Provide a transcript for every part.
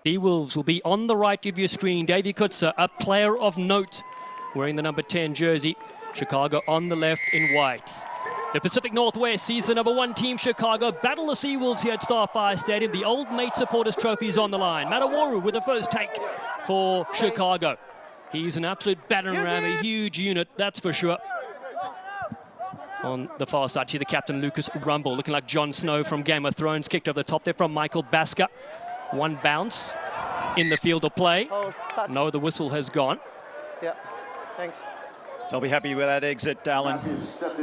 Seawolves will be on the right of your screen. Davy Kutsa, a player of note, wearing the number 10 jersey. Chicago on the left in white. The Pacific Northwest sees the number 1 team, Chicago, battle the Seawolves here at Starfire Stadium. The Old Mate Supporters Trophy is on the line. Matawaru with the first take for Chicago. He's an absolute battering ram, a huge unit, that's for sure. On the far side, see the captain, Lucas Rumble, looking like Jon Snow from Game of Thrones. Kicked over the top there from Michael Basker. One bounce in the field of play. No, the whistle has gone. Yeah, thanks. They'll be happy with that exit, Dallin.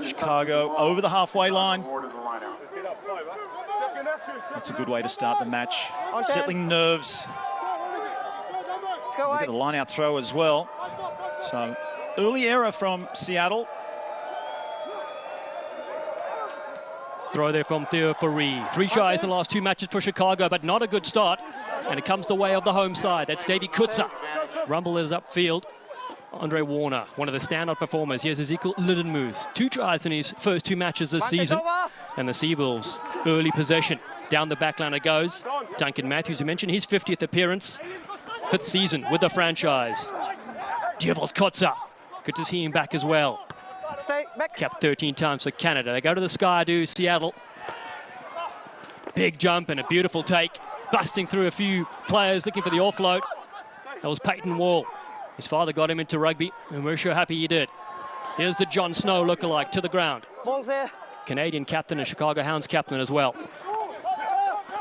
Chicago over the halfway line. That's a good way to start the match. Settling nerves. Look at the line-out throw as well. So, early error from Seattle. Throw there from Theo Faree. 3 tries in the last 2 matches for Chicago, but not a good start. And it comes the way of the home side. That's Davy Kutsa. Rumble is upfield. Andre Warner, one of the standout performers. Here's Ezekiel Lindenmuth. 2 tries in his first 2 matches this season. And the Seawolves, early possession. Down the back line it goes. Duncan Matthews, you mentioned his 50th appearance. 5th season with the franchise. Dievold Kotza. Good to see him back as well. Capped 13 times for Canada. They go to the sky, do Seattle. Big jump and a beautiful take. Busting through a few players looking for the offload. That was Peyton Wall. His father got him into rugby, and we're sure happy he did. Here's the Jon Snow lookalike to the ground. Canadian captain and Chicago Hounds captain as well.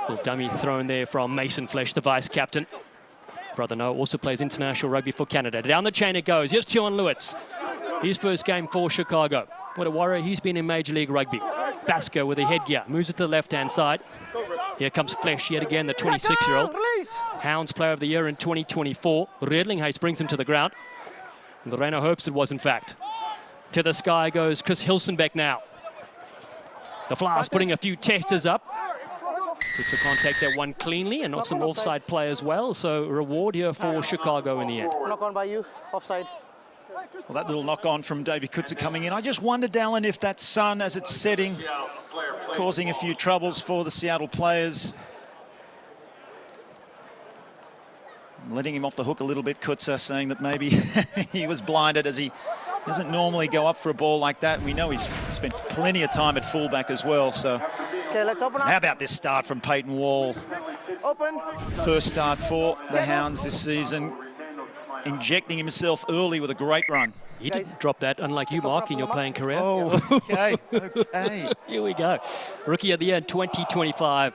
Little dummy thrown there from Mason Flesh, the vice captain. Brother Noah also plays international rugby for Canada. Down the chain it goes. Here's Tion Lewitz. His first game for Chicago. What a warrior he's been in Major League Rugby. Basker with a headgear. Moves it to the left-hand side. Here comes Flesh yet again, the 26-year-old. Hounds Player of the Year in 2024. Redlinghuis brings him to the ground. And Lorena hopes it was, in fact. To the sky goes Chris Hilsenbeck now. The Flyers putting a few testers up. Puts the contact there one cleanly and not some offside play as well. So reward here for Chicago in the end. Knock on by you, offside. Well, that little knock-on from Davy Kutsa coming in. I just wonder, Dallin, if that sun, as it's setting, causing a few troubles for the Seattle players. Letting him off the hook a little bit, Kutsa, saying that maybe he was blinded, as he doesn't normally go up for a ball like that. We know he's spent plenty of time at fullback as well. So, okay, let's open up. How about this start from Peyton Wall? Open. First start for the Hounds this season. Injecting himself early with a great run. He didn't drop that, unlike you, Mark, in your playing career. Oh, okay, okay. Here we go. Rookie of the Year 2025.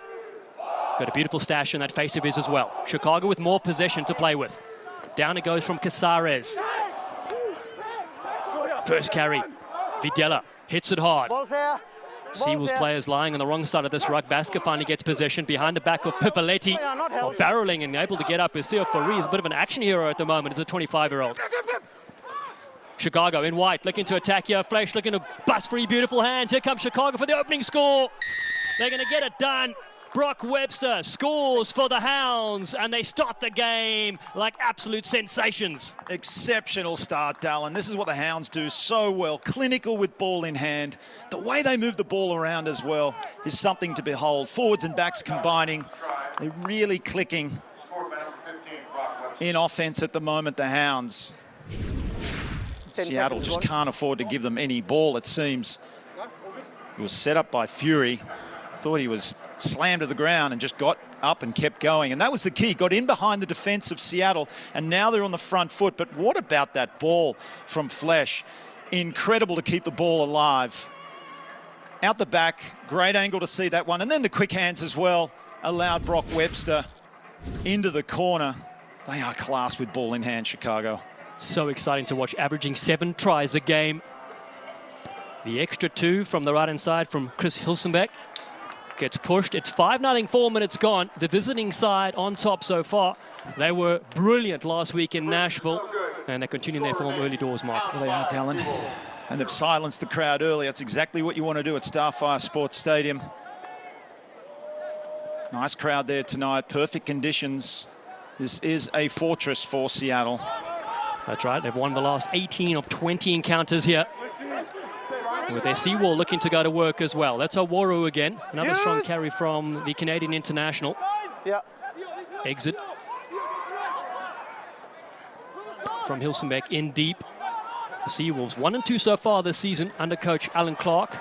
Got a beautiful stash in that face of his as well. Chicago with more possession to play with. Down it goes from Casares. First carry. Videla hits it hard. Seawolves players lying on the wrong side of this ruck. Basker finally gets possession behind the back of Pipoletti. Barreling and able to get up is Theo Faree. He's a bit of an action hero at the moment as a 25-year-old. Chicago in white, looking to attack here. Flesh looking to bust free, beautiful hands. Here comes Chicago for the opening score. They're going to get it done. Brock Webster scores for the Hounds, and they start the game like absolute sensations. Exceptional start, Dallin. This is what the Hounds do so well. Clinical with ball in hand. The way they move the ball around as well is something to behold. Forwards and backs combining. They're really clicking in offense at the moment, the Hounds. Seattle just can't afford to give them any ball, it seems. It was set up by Fury. Thought he was slammed to the ground and just got up and kept going. And that was the key. Got in behind the defense of Seattle, and now they're on the front foot. But what about that ball from Flesh? Incredible to keep the ball alive. Out the back, great angle to see that one. And then the quick hands as well allowed Brock Webster into the corner. They are class with ball in hand, Chicago. So exciting to watch, averaging 7 tries a game. The extra 2 from the right-hand side from Chris Hilsenbeck. Gets pushed. It's 5-0, 4 minutes gone. The visiting side on top so far. They were brilliant last week in Nashville, and they're continuing their form early doors, Mark. Well, they are, Dallin. And they've silenced the crowd early. That's exactly what you want to do at Starfire Sports Stadium. Nice crowd there tonight. Perfect conditions. This is a fortress for Seattle. That's right. They've won the last 18 of 20 encounters here. With their Seawall looking to go to work as well. That's Owaru again. Another strong carry from the Canadian international. Yeah. Exit from Hilsenbeck in deep. The Seawolves 1-2 so far this season under coach Alan Clark.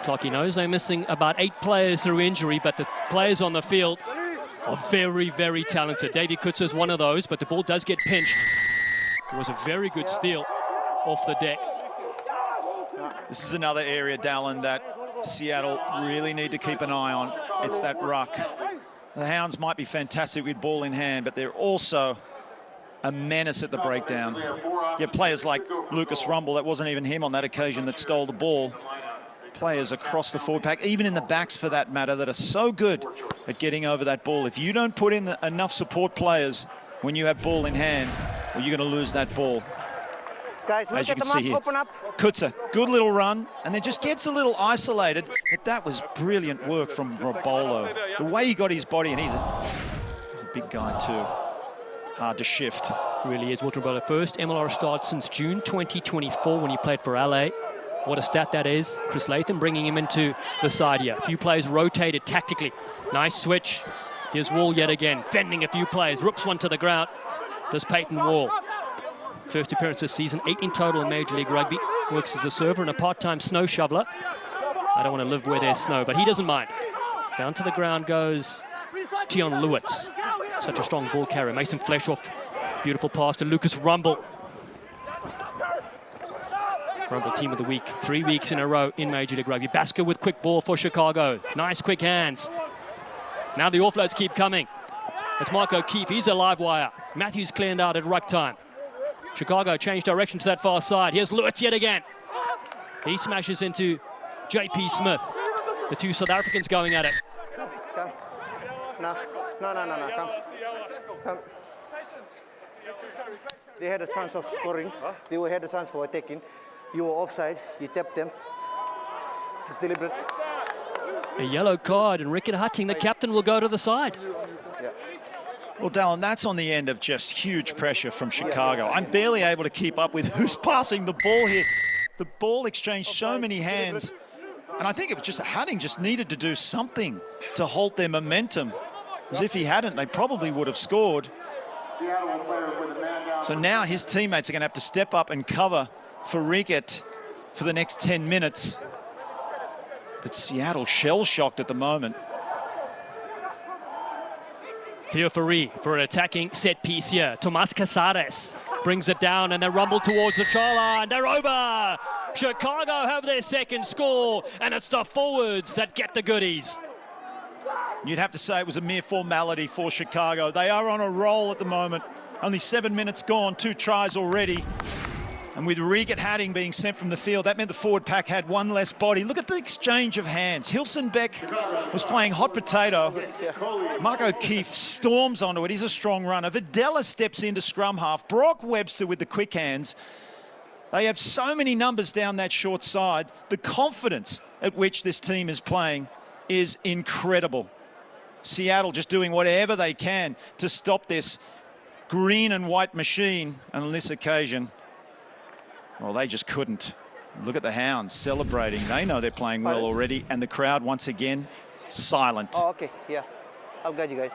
Clarky knows they're missing about 8 players through injury, but the players on the field are very, very talented. Davy Kutzer is one of those, but the ball does get pinched. It was a very good steal off the deck. This is another area, Dallin, that Seattle really need to keep an eye on. It's that ruck. The Hounds might be fantastic with ball in hand, but they're also a menace at the breakdown. You have players like Lucas Rumble, that wasn't even him on that occasion that stole the ball. Players across the forward pack, even in the backs for that matter, that are so good at getting over that ball. If you don't put in enough support players when you have ball in hand, well, you're going to lose that ball. Guys, As you can see here, open up. Kutzer, good little run, and then just gets a little isolated. But that was brilliant work from Robolo. The way he got his body, and he's a big guy too. Hard to shift. Really is. Walter Robolo, first MLR start since June 2024 when he played for LA. What a stat that is. Chris Latham bringing him into the side here. A few players rotated tactically. Nice switch. Here's Wall yet again, fending a few players. Rips one to the ground. Does Peyton Wall. First appearance this season, 8 in total in Major League Rugby. Works as a server and a part-time snow shoveler. I don't want to live where there's snow, but he doesn't mind. Down to the ground goes Tion Lewitz. Such a strong ball carrier. Mason Fleshoff. Beautiful pass to Lucas Rumble. Rumble Team of the Week, 3 weeks in a row in Major League Rugby. Basker with quick ball for Chicago. Nice quick hands. Now the offloads keep coming. It's Mark O'Keefe, he's a live wire. Matthews cleared out at ruck time. Chicago changed direction to that far side. Here's Lewis yet again. He smashes into JP Smith. The two South Africans going at it. Come. No, come. Come. They had a chance of scoring. They had a chance for attacking. You were offside, you tapped them. It's deliberate. A yellow card, and Rickard Hutting, the captain, will go to the side. Yeah. Well, Dallin, that's on the end of just huge pressure from Chicago. I'm barely able to keep up with who's passing the ball here. The ball exchanged so many hands. And I think it was just Hutting just needed to do something to halt their momentum. Because if he hadn't, they probably would have scored. So now his teammates are going to have to step up and cover for Rickett for the next 10 minutes. But Seattle shell-shocked at the moment. Theo Ferri for an attacking set piece here. Tomas Casares brings it down and they rumble towards the try line. They're over. Chicago have their second score, and it's the forwards that get the goodies. You'd have to say it was a mere formality for Chicago. They are on a roll at the moment. Only 7 minutes gone, 2 tries already. And with Rickett Hutting being sent from the field, that meant the forward pack had one less body. Look at the exchange of hands. Hilsenbeck was playing hot potato. Mark O'Keefe storms onto it. He's a strong runner. Videla steps into scrum half. Brock Webster with the quick hands. They have so many numbers down that short side. The confidence at which this team is playing is incredible. Seattle just doing whatever they can to stop this green and white machine. And on this occasion, well, they just couldn't. Look at the Hounds celebrating. They know they're playing well already. And the crowd, once again, silent. Oh, okay, yeah. I'll guide you guys.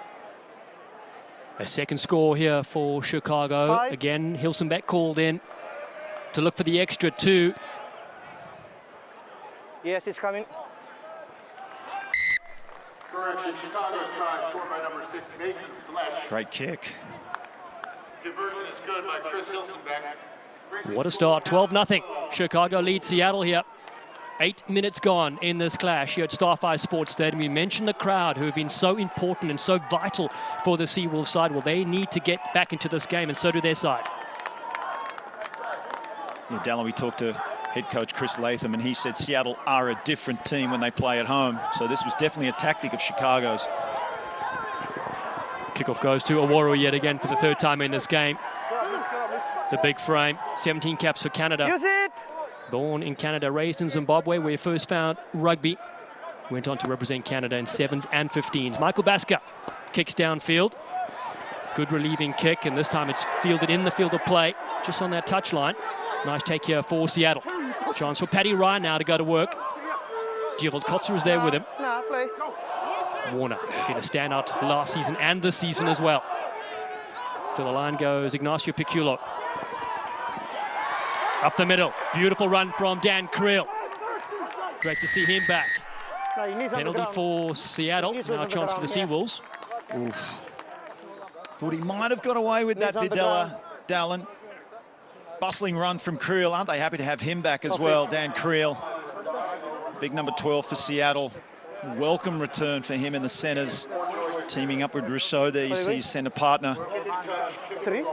A second score here for Chicago. 5. Again, Hilsenbeck called in to look for the extra 2. Yes, it's coming. Correction, Chicago's try, scored by number 6, Mason Flesh. Great kick. Diversion is good by Chris Hilsenbeck. What a start, 12-0. Chicago leads Seattle here. 8 minutes gone in this clash here at Starfire Sports Stadium. We mentioned the crowd who have been so important and so vital for the Seawolves side. Well, they need to get back into this game, and so do their side. Yeah, Dallin, we talked to head coach Chris Latham, and he said Seattle are a different team when they play at home. So this was definitely a tactic of Chicago's. Kickoff goes to Awaru yet again for the 3rd time in this game. The big frame, 17 caps for Canada. Use it! Born in Canada, raised in Zimbabwe, where he first found rugby. Went on to represent Canada in 7s and 15s. Michael Basker kicks downfield. Good relieving kick, and this time it's fielded in the field of play, just on that touchline. Nice take here for Seattle. Chance for Paddy Ryan now to go to work. Gerald Kotzer is there with him. No, play. Warner been a standout last season and this season as well. To the line goes Ignacio Piculo. Up the middle. Beautiful run from Dan Creel. Great to see him back. No, he needs on the Penalty ground. for Seattle. He needs Now on a the chance for the ground, Seawolves. Thought he might have got away with that, He's on the Videla, Dallin. Bustling run from Creel. Aren't they happy to have him back as Off well, it. Dan Creel. Big number 12 for Seattle. Welcome return for him in the centres. Teaming up with Rousseau there, you see his centre partner. 3.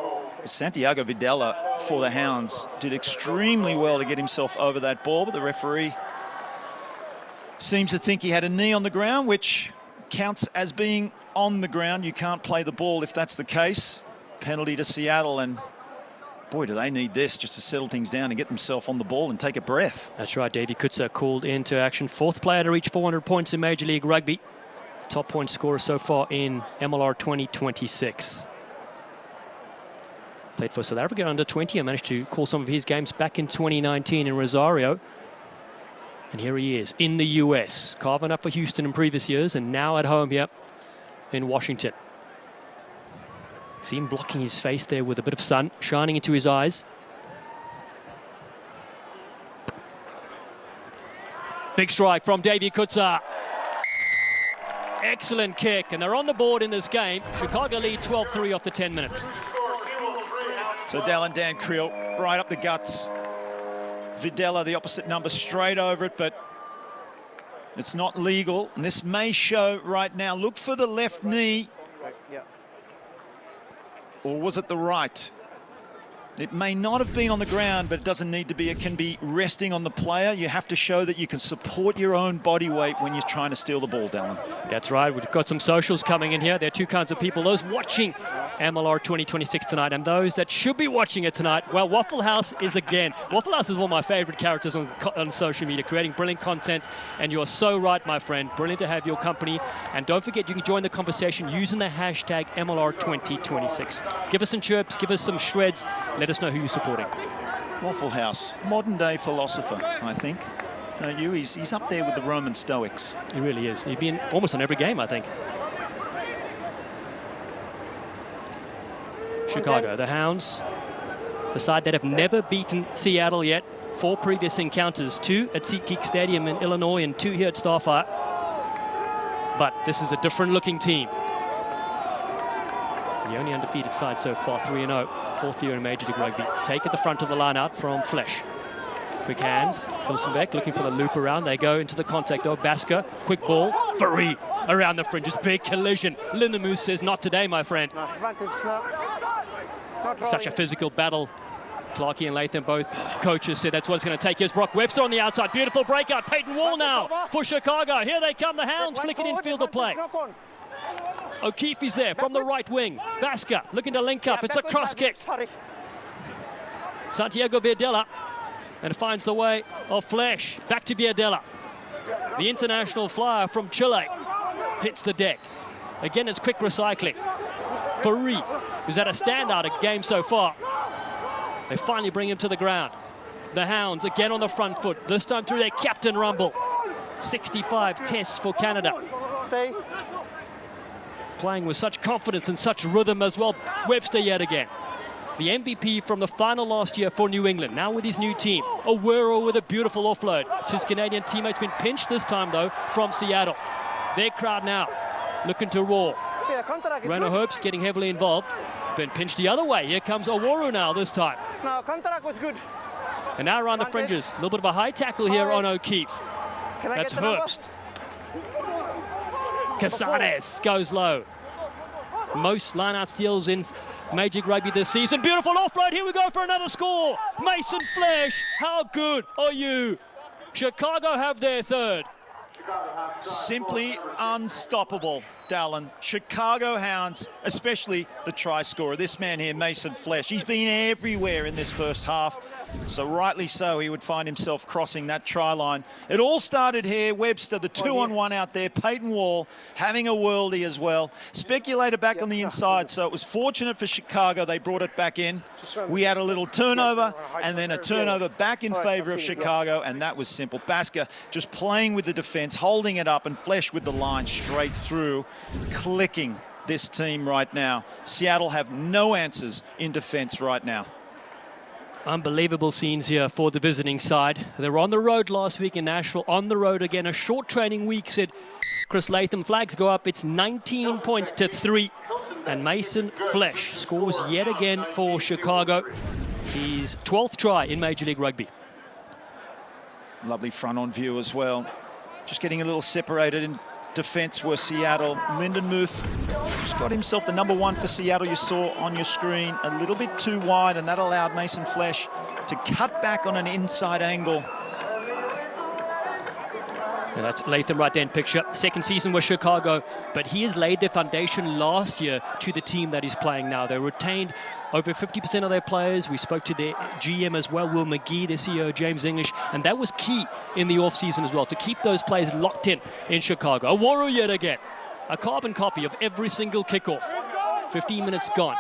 Santiago Videla for the Hounds did extremely well to get himself over that ball, but the referee seems to think he had a knee on the ground, which counts as being on the ground. You can't play the ball if that's the case. Penalty to Seattle, and boy, do they need this just to settle things down and get themselves on the ball and take a breath. That's right, Davey Kutzer called into action. 4th player to reach 400 points in Major League Rugby. Top point scorer so far in MLR 2026. Played for South Africa under 20 and managed to call some of his games back in 2019 in Rosario. And here he is in the US, carving up for Houston in previous years and now at home here in Washington. See him blocking his face there with a bit of sun shining into his eyes. Big strike from Davey Kutzer. Excellent kick, and they're on the board in this game. Chicago lead 12-3 after 10 minutes. So Dallin, Dan Creel, right up the guts. Videla, the opposite number, straight over it, but it's not legal. And this may show right now. Look for the left knee. Right, yeah. Or was it the right? It may not have been on the ground, but it doesn't need to be. It can be resting on the player. You have to show that you can support your own body weight when you're trying to steal the ball, Dallin. That's right. We've got some socials coming in here. There are two kinds of people. Those watching MLR 2026 tonight and those that should be watching it tonight. Well, Waffle House is again. Waffle House is one of my favorite characters on social media, creating brilliant content. And you're so right, my friend. Brilliant to have your company. And don't forget, you can join the conversation using the hashtag MLR 2026. Give us some chirps, give us some shreds. Let us know who you're supporting. Waffle House, modern day philosopher, I think. Don't you? He's up there with the Roman Stoics. He really is. He's been almost on every game, I think. Chicago, the Hounds, the side that have never beaten Seattle yet. 4 previous encounters, 2 at SeatGeek Stadium in Illinois and 2 here at Starfire. But this is a different looking team. The only undefeated side so far, 3-0, 4th year in Major League Rugby. Take at the front of the line out from Flesh. Quick hands, Wilsonbeck looking for the loop around. They go into the contact of Basker. Quick ball, Fari around the fringes. Big collision. Lindemoose says, not today, my friend. No, advantage, not Such a physical battle. Clarkey and Latham, both coaches, said that's what it's going to take. Here's Brock Webster on the outside. Beautiful breakout. Peyton Wall now for Chicago. Here they come, the Hounds, flicking infield to play. O'Keefe is there from the right wing. Basker looking to link up. It's a cross kick. Santiago Videla. And it finds the way of Flesh. Back to Videla. The international flyer from Chile hits the deck. Again, it's quick recycling. Fari, who's had a standout game so far. They finally bring him to the ground. The Hounds again on the front foot, this time through their captain rumble. 65 tests for Canada. Stay. Playing with such confidence and such rhythm as well. Webster yet again. The MVP from the final last year for New England, now with his new team. Owero with a beautiful offload. His Canadian teammates been pinched this time though from Seattle. Their crowd now looking to roar. Yeah, counteract is Reno good. Herbst getting heavily involved. Been pinched the other way. Here comes Owero now this time. No, counteract was good. And now around the fringes. A little bit of a high tackle here on O'Keefe. Can I That's get the number? Herbst. Casares goes low. Most line-out steals in Major League Rugby this season. Beautiful offload. Here we go for another score. Mason Flesh, how good are you? Chicago have their third. Simply unstoppable, Dallin. Chicago Hounds, especially the try scorer. This man here, Mason Flesh, he's been everywhere in this first half. So rightly so, he would find himself crossing that try line. It all started here. Webster, the 2-on-1 out there. Peyton Wall having a worldie as well. Speculator back on the inside, so it was fortunate for Chicago. They brought it back in. We had a little turnover and then a turnover back in favour of Chicago, and that was simple. Basker just playing with the defence, holding it up, and Flesh with the line straight through, clicking this team right now. Seattle have no answers in defence right now. Unbelievable scenes here for the visiting side. They were on the road last week in Nashville, on the road again. A short training week, said Chris Latham. Flags go up. It's 19 points to 3. And Mason Flesch scores yet again for Chicago. His 12th try in Major League Rugby. Lovely front-on view as well. Just getting a little separated in defence were Seattle. Lindenmuth just got himself the number 1 for Seattle you saw on your screen. A little bit too wide, and that allowed Mason Flesch to cut back on an inside angle. And that's Latham right there in picture. Second season with Chicago, but he has laid their foundation last year to the team that he's playing now. They retained over 50% of their players. We spoke to their GM as well, Will McGee, their CEO, James English, and that was key in the offseason as well, to keep those players locked in Chicago. Awaru yet again. A carbon copy of every single kickoff. 15 minutes gone.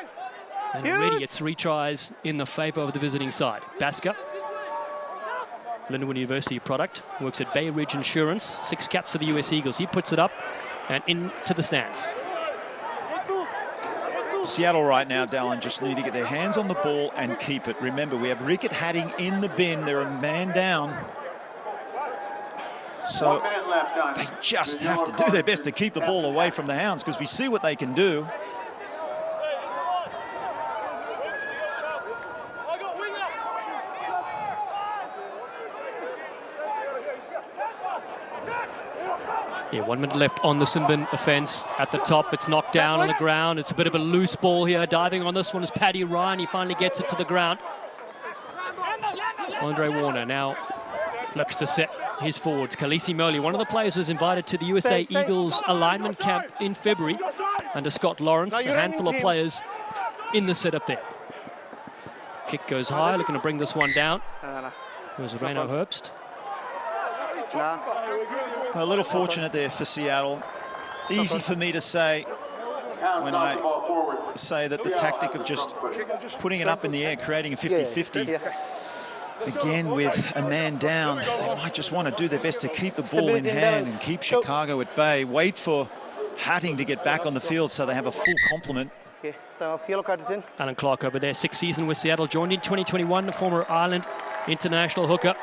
And already it's 3 tries in the favour of the visiting side. Basker, Lindenwood University product, works at Bay Ridge Insurance, 6 caps for the US Eagles. He puts it up and into the stands. Seattle right now, Dallin, just need to get their hands on the ball and keep it. Remember, we have Rickett Hatting in the bin. They're a man down. So they just have to do their best to keep the ball away from the Hounds, because we see what they can do. Yeah, 1 minute left on the Sinbin offence. At the top, it's knocked down on the ground. It's a bit of a loose ball here. Diving on this one is Paddy Ryan. He finally gets it to the ground. Andre Warner now looks to set his forwards. Khaleesi Moley, one of the players, was invited to the USA Eagles alignment camp in February under Scott Lawrence. A handful of players in the setup there. Kick goes high, looking to bring this one down. It was Reino Herbst. A little fortunate there for Seattle. Easy for me to say when I say that the tactic of just putting it up in the air, creating a 50-50, again with a man down, they might just want to do their best to keep the ball in hand and keep Chicago at bay, wait for Hatting to get back on the field so they have a full complement. Alan Clark over there, 6th season with Seattle, joined in 2021, the former Ireland international hooker.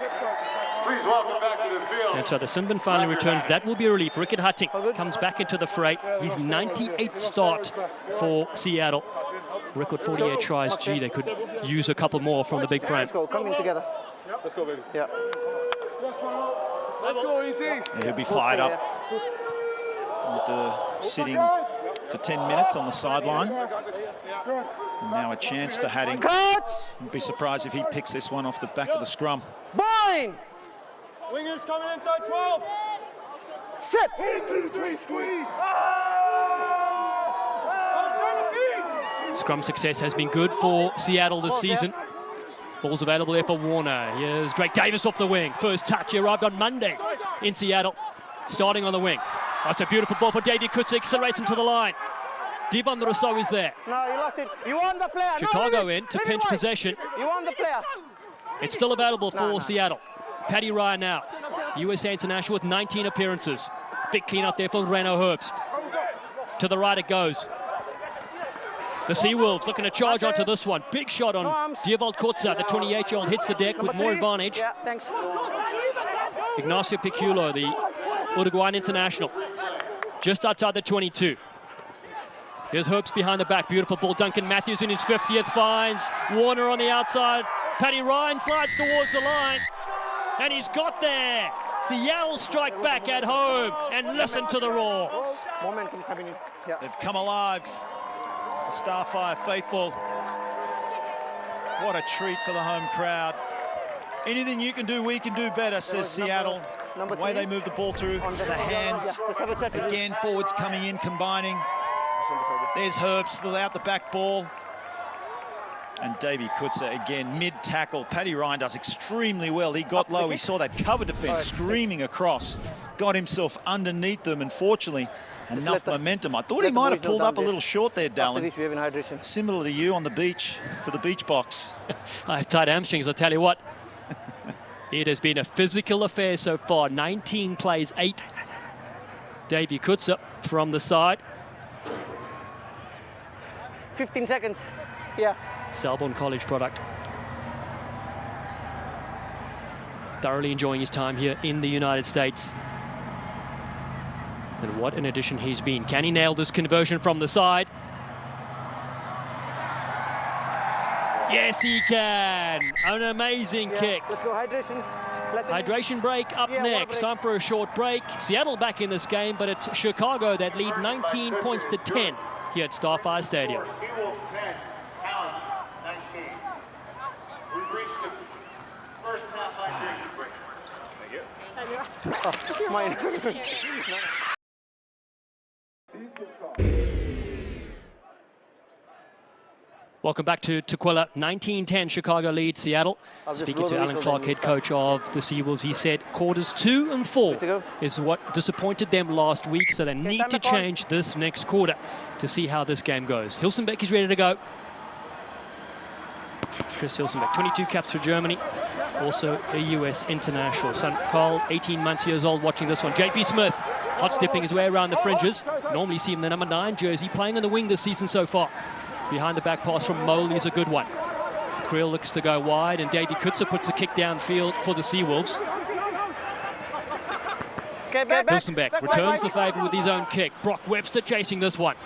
Please welcome back to the field. And so the Sinbin finally returns. That will be a relief. Rickett Hatting comes back into the fray. His 98th start for Seattle. Record 48 tries. Gee, they could use a couple more from the big frame. Let's go, come in together. Let's go, baby. Yeah. Let's go, easy. Yeah, he'll be fired up after sitting for 10 minutes on the sideline. And now a chance for Hatting. I'd be surprised if he picks this one off the back of the scrum. Bind! Wingers coming inside 12. Sit! 1, 2, 3, squeeze. Scrum success has been good for Seattle this season. Ball's available there for Warner. Here's Drake Davis off the wing. First touch, he arrived on Monday in Seattle, starting on the wing. That's a beautiful ball for Davey Kutsa, accelerates him to the line. Devon Rousseau is there. No, you lost it. You want the player. Chicago in to pinch possession. You want the player. It's still available for Seattle. Paddy Ryan now, USA International with 19 appearances. Big clean up there for Reino Herbst. To the right it goes. The Seawolves looking to charge onto this one. Big shot on Diavolt Kutsa. The 28-year-old hits the deck with more advantage. Yeah, thanks. Ignacio Piculo, the Uruguayan international, just outside the 22. Here's Herbst behind the back. Beautiful ball. Duncan Matthews in his 50th finds Warner on the outside. Paddy Ryan slides towards the line. And he's got there. Seattle strike back at home, and listen to the roar. Momentum coming in. Yeah. They've come alive. The Starfire faithful. What a treat for the home crowd. Anything you can do, we can do better, says Seattle. The way they move the ball through the hands. Again, forwards coming in, combining. There's Herbst out the back ball. And Davey Kutsa again, mid-tackle. Paddy Ryan does extremely well. He got low. He saw that cover defence screaming across. Got himself underneath them, and fortunately, enough momentum. I thought he might have pulled up a little short there, Dallin. Similar to you on the beach for the beach box. I have tight hamstrings, I'll tell you what. It has been a physical affair so far. 19 plays, 8. Davey Kutsa from the side. 15 seconds. Yeah. Selborne College product. Thoroughly enjoying his time here in the United States. And what an addition he's been. Can he nail this conversion from the side? Yes, he can. An amazing kick. Let's go hydration. Hydration break up next. Break. Time for a short break. Seattle back in this game, but it's Chicago that lead 19 points to 10 here at Starfire Stadium. Seawolves 10, Hounds 19. We've reached the first half hydration break. Thank you. Mine. Welcome back to Tukwila. 19-10 Chicago leads Seattle. Speaking to Alan Clark, head coach of the Seawolves, he said quarters 2 and 4 is what disappointed them last week, so they need to change this next quarter to see how this game goes. Hilsenbeck is ready to go. Chris Hilsenbeck, 22 caps for Germany, also a US international. Son Carl, 18 months years old, watching this one. JP Smith, hot stepping his way around the fringes. Normally see him in the number 9 jersey, playing on the wing this season so far. Behind the back pass from Moley is a good one. Creel looks to go wide, and Davey Kutzer puts a kick downfield for the Seawolves. Hilsenbeck returns the favour with his own kick. Brock Webster chasing this one.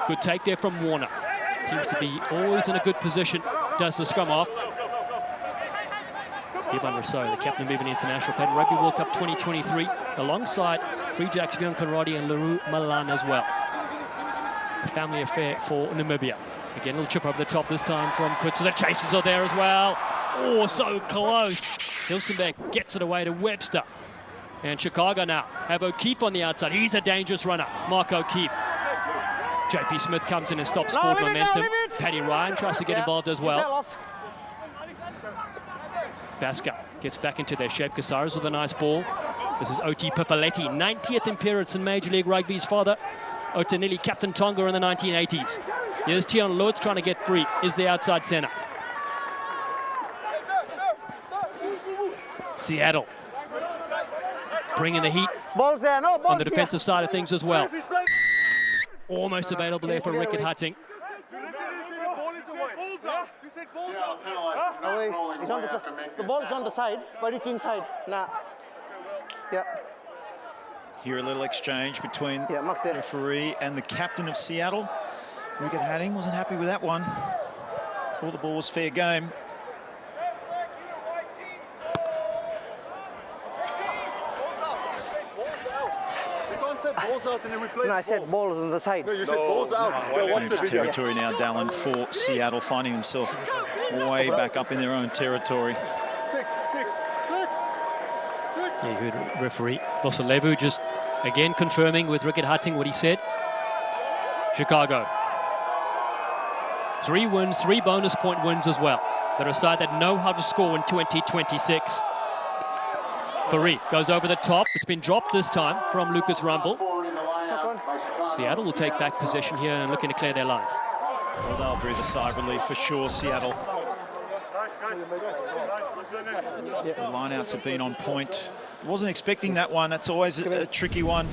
Good take there from Warner. Seems to be always in a good position. Does the scrum off. Devon Rousseau, the captain of Moving International, played Rugby World Cup 2023 alongside Free Jacks Vion Conradi and Leroux Malan as well. A family affair for Namibia. Again, a little chip over the top this time from Kutzer. The chasers are there as well. Oh, so close. Hilsenbeck gets it away to Webster. And Chicago now have O'Keefe on the outside. He's a dangerous runner, Mark O'Keefe. JP Smith comes in and stops forward momentum. Paddy Ryan tries to get involved as well. Basker gets back into their shape. Casares with a nice ball. This is Oti Pifaletti, 90th appearance in Major League Rugby's father. Otanili, Captain Tonga in the 1980s. Here's Tion Lutz trying to get free. Is the outside centre. Seattle bringing the heat Balls there, no, balls on the defensive side of things as well. Almost available there for Rickard Hutting. Away. It's on the ball is on the side, but it's inside. Nah. Yeah. Here a little exchange between the Max there. referee and the captain of Seattle. Rickard Hutting wasn't happy with that one. Thought the ball was fair game. No, I said ball is on the side. No, you said balls out. Dangerous territory now, Dallin, for Seattle, finding himself way back up in their own territory. Yeah, you heard referee Bosalevu just again confirming with Rickard Hutting what he said. Chicago. 3 wins, 3 bonus point wins as well. They're a side that know how to score in 2026. Farid goes over the top. It's been dropped this time from Lucas Rumble. Seattle will take back possession here and looking to clear their lines. Well, they'll breathe a sigh of relief for sure, Seattle. The lineouts have been on point. Wasn't expecting that one. That's always a tricky one.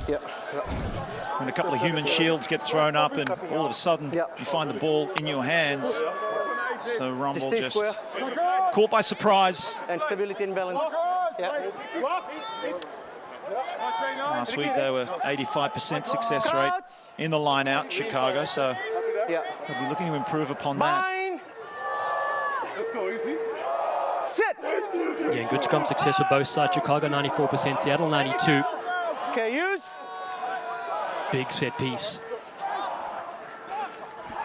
When a couple of human shields get thrown up and all of a sudden you find the ball in your hands. So Rumble just caught by surprise. And stability and balance. Last week they were 85% success rate in the line out, Chicago, so they'll be looking to improve upon that. Let's go, easy. Sit. Yeah, good scrum success for both sides. Chicago 94%, Seattle 92. Okay, use. Big set piece.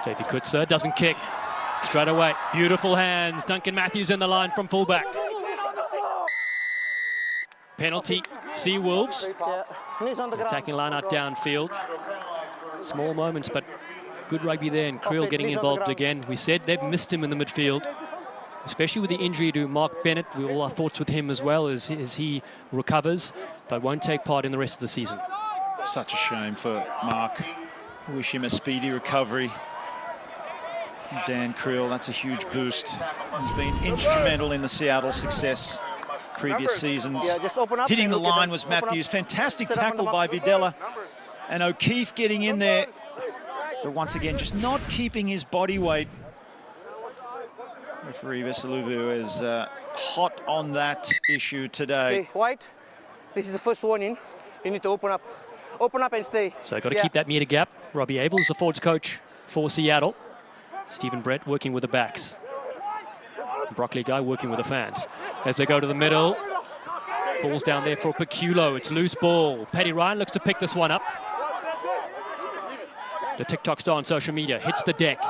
JP Kutzer doesn't kick. Straight away. Beautiful hands. Duncan Matthews in the line from fullback. Penalty, Seawolves. Attacking line out downfield. Small moments, but good rugby there. And Creel getting involved again. We said they've missed him in the midfield, especially with the injury to Mark Bennett. We all our thoughts with him as well as he recovers, but won't take part in the rest of the season. Such a shame for Mark. Wish him a speedy recovery. Dan Creel, that's a huge boost. He's been instrumental in the Seattle success previous seasons. Hitting the line was Matthews. Fantastic tackle by Videla. And O'Keefe getting in there. But once again, just not keeping his body weight. Referee Veseluvu is hot on that issue today. Okay, White, this is the first warning. You need to open up. Open up and stay. So they've got to keep that meter gap. Robbie Abel is the forwards coach for Seattle. Stephen Brett working with the backs. Broccoli guy working with the fans. As they go to the middle. Falls down there for Tukwila. It's loose ball. Paddy Ryan looks to pick this one up. The TikTok star on social media hits the deck.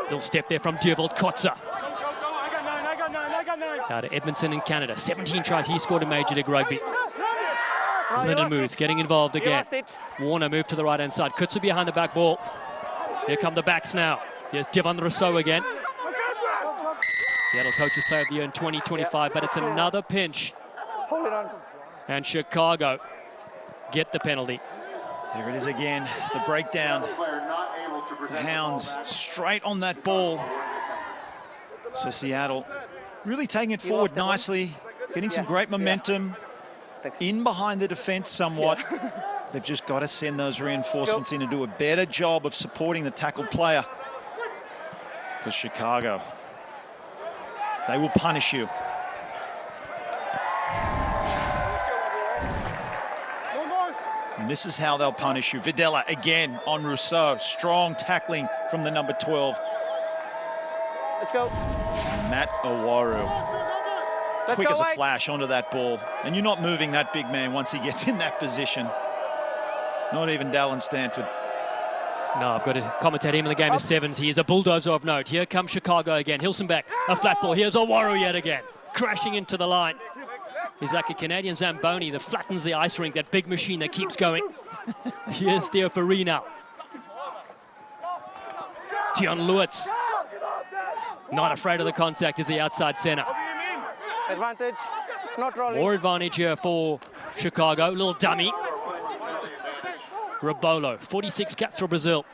Little step there from Diervald Kotzer. Out of Edmonton in Canada. 17 tries he scored in Major League Rugby. Lindenmuth getting involved again. Warner moved to the right-hand side. Kutsu behind the back ball. Here come the backs now. Here's Devon Rousseau again. Seattle Coaches Player of the Year in 2025, but it's another pinch. Hold it on. And Chicago get the penalty. There it is again, the breakdown. The Hounds straight on that ball. So Seattle really taking it forward nicely, getting some great momentum. In behind the defense somewhat. They've just got to send those reinforcements in and do a better job of supporting the tackled player. Because Chicago, they will punish you. And this is how they'll punish you. Videla again on Rousseau. Strong tackling from the number 12. Let's go. Matt Owaru. Quick as a flash onto that ball. And you're not moving that big man once he gets in that position. Not even Dallin Stanford. No, I've got to commentate him in the game of sevens. He is a bulldozer of note. Here comes Chicago again. Hilson back, a flat ball. Here's Owaru yet again. Crashing into the line. He's like a Canadian Zamboni that flattens the ice rink, that big machine that keeps going. Here's Theo Farina. Dion Lewis. Not afraid of the contact as the outside center. Advantage, not rolling. More advantage here for Chicago. Little dummy. Rabolo, 46 caps for Brazil.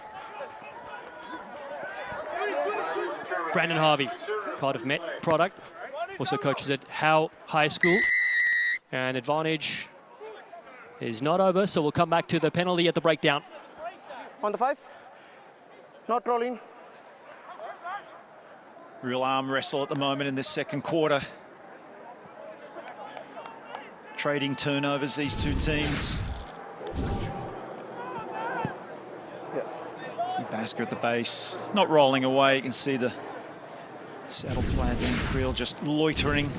Brandon Harvey, part of Met product. Also coaches at Howe High School. And advantage is not over, so we'll come back to the penalty at the breakdown. On the 5. Not rolling. Real arm wrestle at the moment in this second quarter. Trading turnovers, these two teams. See Basker at the base, not rolling away. You can see the saddle player Dan Creel just loitering.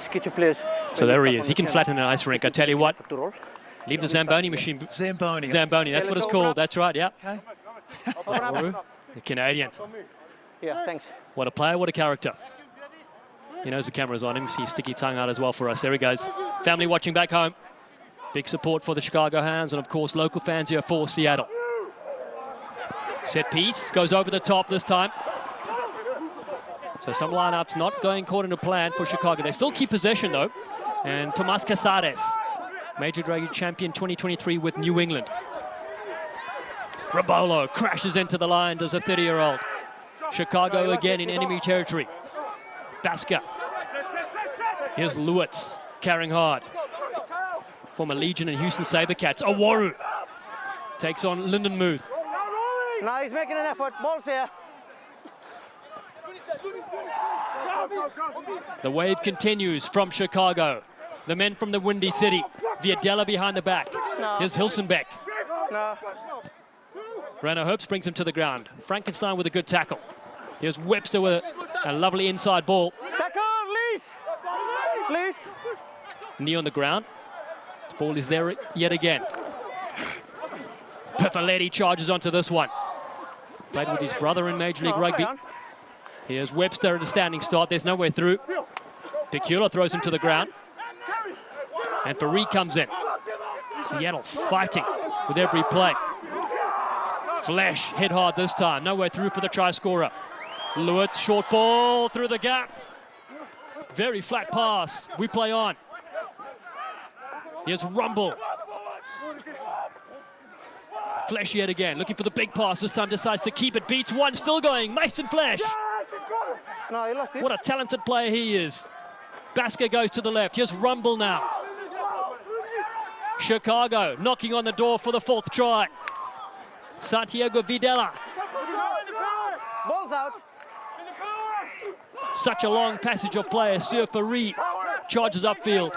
Get your players. So there he is. He can flatten an ice rink. I tell you what. Leave the Zamboni machine. Zamboni. Zamboni, that's what it's called. That's right, yeah. Okay. The Canadian. Yeah, thanks. What a player, what a character. He knows the camera's on him. See his sticky tongue out as well for us. There he goes. Family watching back home. Big support for the Chicago Hounds and, of course, local fans here for Seattle. Set piece goes over the top this time. So some lineups not going according to plan for Chicago. They still keep possession, though. And Tomas Casares, Major Rugby champion 2023 with New England. Rabolo crashes into the line, does a 30-year-old. Chicago again in enemy territory. Basker. Here's Lewis carrying hard. Former Legion and Houston Sabercats. Owaru takes on Lindenmuth. Now he's making an effort. Ball's here. The wave continues from Chicago. The men from the Windy City. Viadella behind the back. No. Here's Hilsenbeck. No. Rano Herbst brings him to the ground. Frankenstein with a good tackle. Here's Webster with a lovely inside ball. Tackle, Lees. Lees. Knee on the ground. This ball is there yet again. Pifaletti charges onto this one. Played with his brother in Major League Rugby. Here's Webster at a standing start. There's nowhere through. Tukwila throws him to the ground. And Farid comes in. Seattle fighting with every play. Flash hit hard this time. Nowhere through for the try scorer. Lewis, short ball through the gap. Very flat pass. We play on. Here's Rumble. Flash yet again, looking for the big pass. This time decides to keep it. Beats one, still going. Mason Flash. No, he lost it. What a talented player he is. Basker goes to the left. Here's Rumble now. Chicago knocking on the door for the 4th try. Santiago Videla. Ball's out. Such a long passage of play. Surfari charges upfield.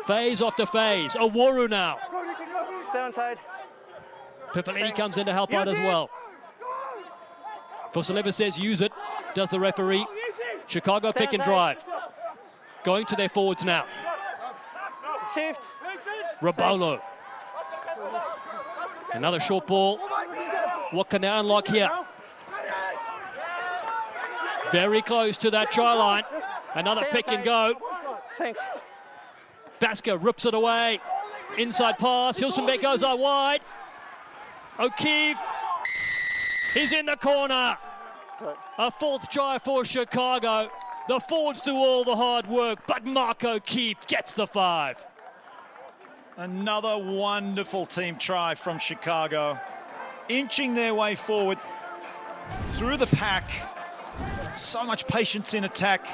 Phase after phase. Oworu now. Stay on side. Pippolini comes in to help out as well. Fosaleva says use it. Does the referee. Chicago pick and drive. Going to their forwards now. Shift. Rabolo. Another short ball. What can they unlock here? Very close to that try line. Another pick and go. Thanks. Basker rips it away. Inside pass. Hilsenbeck goes out wide. O'Keefe. He's in the corner. A 4th try for Chicago. The forwards do all the hard work, but Mark O'Keefe gets the 5. Another wonderful team try from Chicago. Inching their way forward through the pack. So much patience in attack.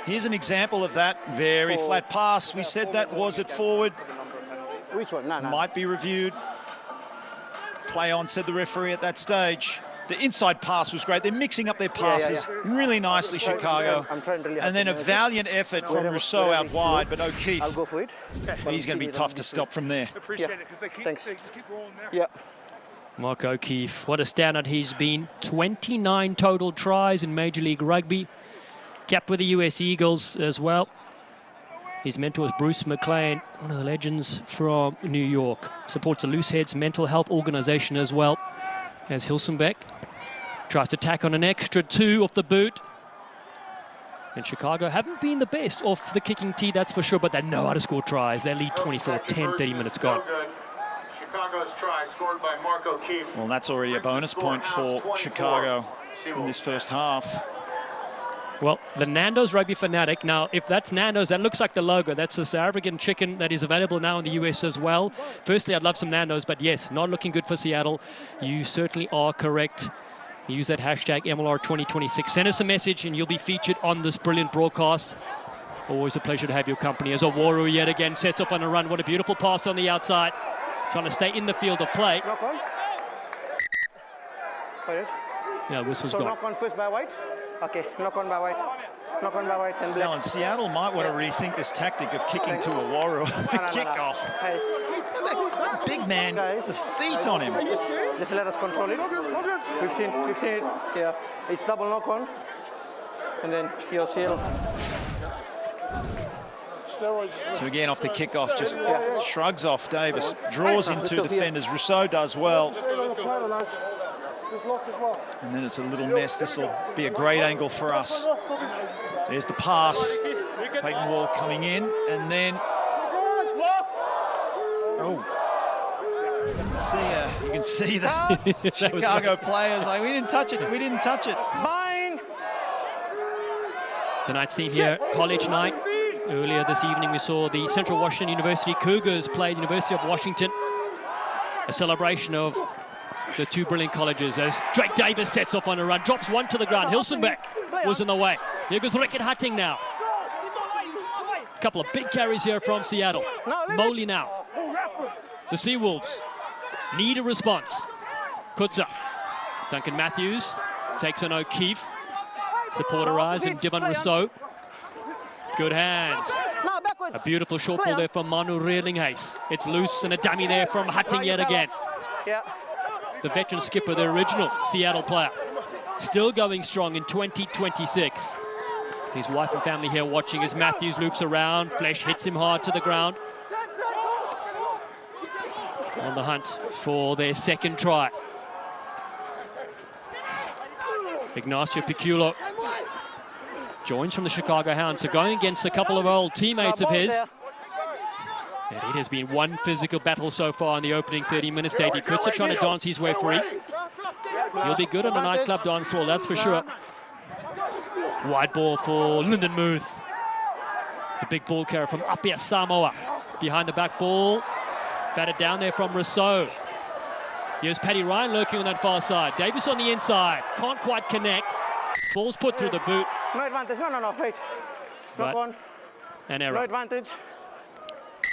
Here's an example of that. Very flat pass. We said that was it forward. Which one? No. Might be reviewed. Play on, said the referee at that stage. The inside pass was great. They're mixing up their passes really nicely, Chicago. And then a valiant effort from Rousseau out wide, but O'Keefe, I'll go for it. he's going to be tough to stop from there. Appreciate it because they keep rolling there. Yeah. Mark O'Keefe, what a standout he's been. 29 total tries in Major League Rugby. Capped with the US Eagles as well. His mentor is Bruce McLean, one of the legends from New York. Supports the Looseheads mental health organization as well. As Hilsenbeck tries to tack on an extra 2 off the boot. And Chicago haven't been the best off the kicking tee, that's for sure, but they know how to score tries. They lead 24-10, 30 minutes gone. Chicago's try scored by Mark O'Keefe. Well, that's already a bonus point for Chicago in this first half. Well, the Nando's Rugby Fanatic. Now, if that's Nando's, that looks like the logo. That's the South African chicken that is available now in the US as well. Firstly, I'd love some Nando's, but yes, not looking good for Seattle. You certainly are correct. Use that hashtag MLR2026. Send us a message and you'll be featured on this brilliant broadcast. Always a pleasure to have your company. As Oworu yet again sets off on a run. What a beautiful pass on the outside. Trying to stay in the field of play. Knock on. Yeah, whistle's So gone. knock on first by White. Okay, knock on by White. Knock on by White and black. Alan, Seattle might want to rethink this tactic of kicking to Oworu. Kickoff. Hey, That big man, the feet on him. just let us control it. We've seen it. Yeah, it's double knock on. And then you'll see it. So again, off the kickoff, just shrugs off Davis, draws into defenders. Rousseau does well. And then it's a little mess. This will be a great angle for us. There's the pass. Peyton Wall coming in, and then you can see the Chicago players like, we didn't touch it. Mine. Tonight's team here, college night. Earlier this evening, we saw the Central Washington University Cougars play the University of Washington. A celebration of the 2 brilliant colleges as Drake Davis sets off on a run, drops 1 to the ground. Hilsenbeck was in the way. Here goes Rickett Hutting now. A couple of big carries here from Seattle. Moley now. The Seawolves need a response. Kutza. Duncan Matthews takes on O'Keefe. Support arrives in Devon Rousseau. Good hands. A beautiful short ball there from Manu Reerlinghuis. It's loose and a dummy there from Hutting yet again. Yeah. The veteran skipper, the original Seattle player. Still going strong in 2026. His wife and family here watching as Matthews loops around. Flesh hits him hard to the ground. On the hunt for their 2nd try. Ignacio Piculo joins from the Chicago Hounds. So going against a couple of old teammates of his. And it has been one physical battle so far in the opening 30 minutes. Davey Kutzer trying to dance his way free. He'll be good on a nightclub dance floor, that's for sure. Wide ball for Lyndon Muth. The big ball carrier from Apia Samoa. Behind the back ball. Batted down there from Rousseau. Here's Paddy Ryan lurking on that far side. Davis on the inside. Can't quite connect. Ball's put through the boot. No advantage. No, wait. Knock on. An error. No advantage.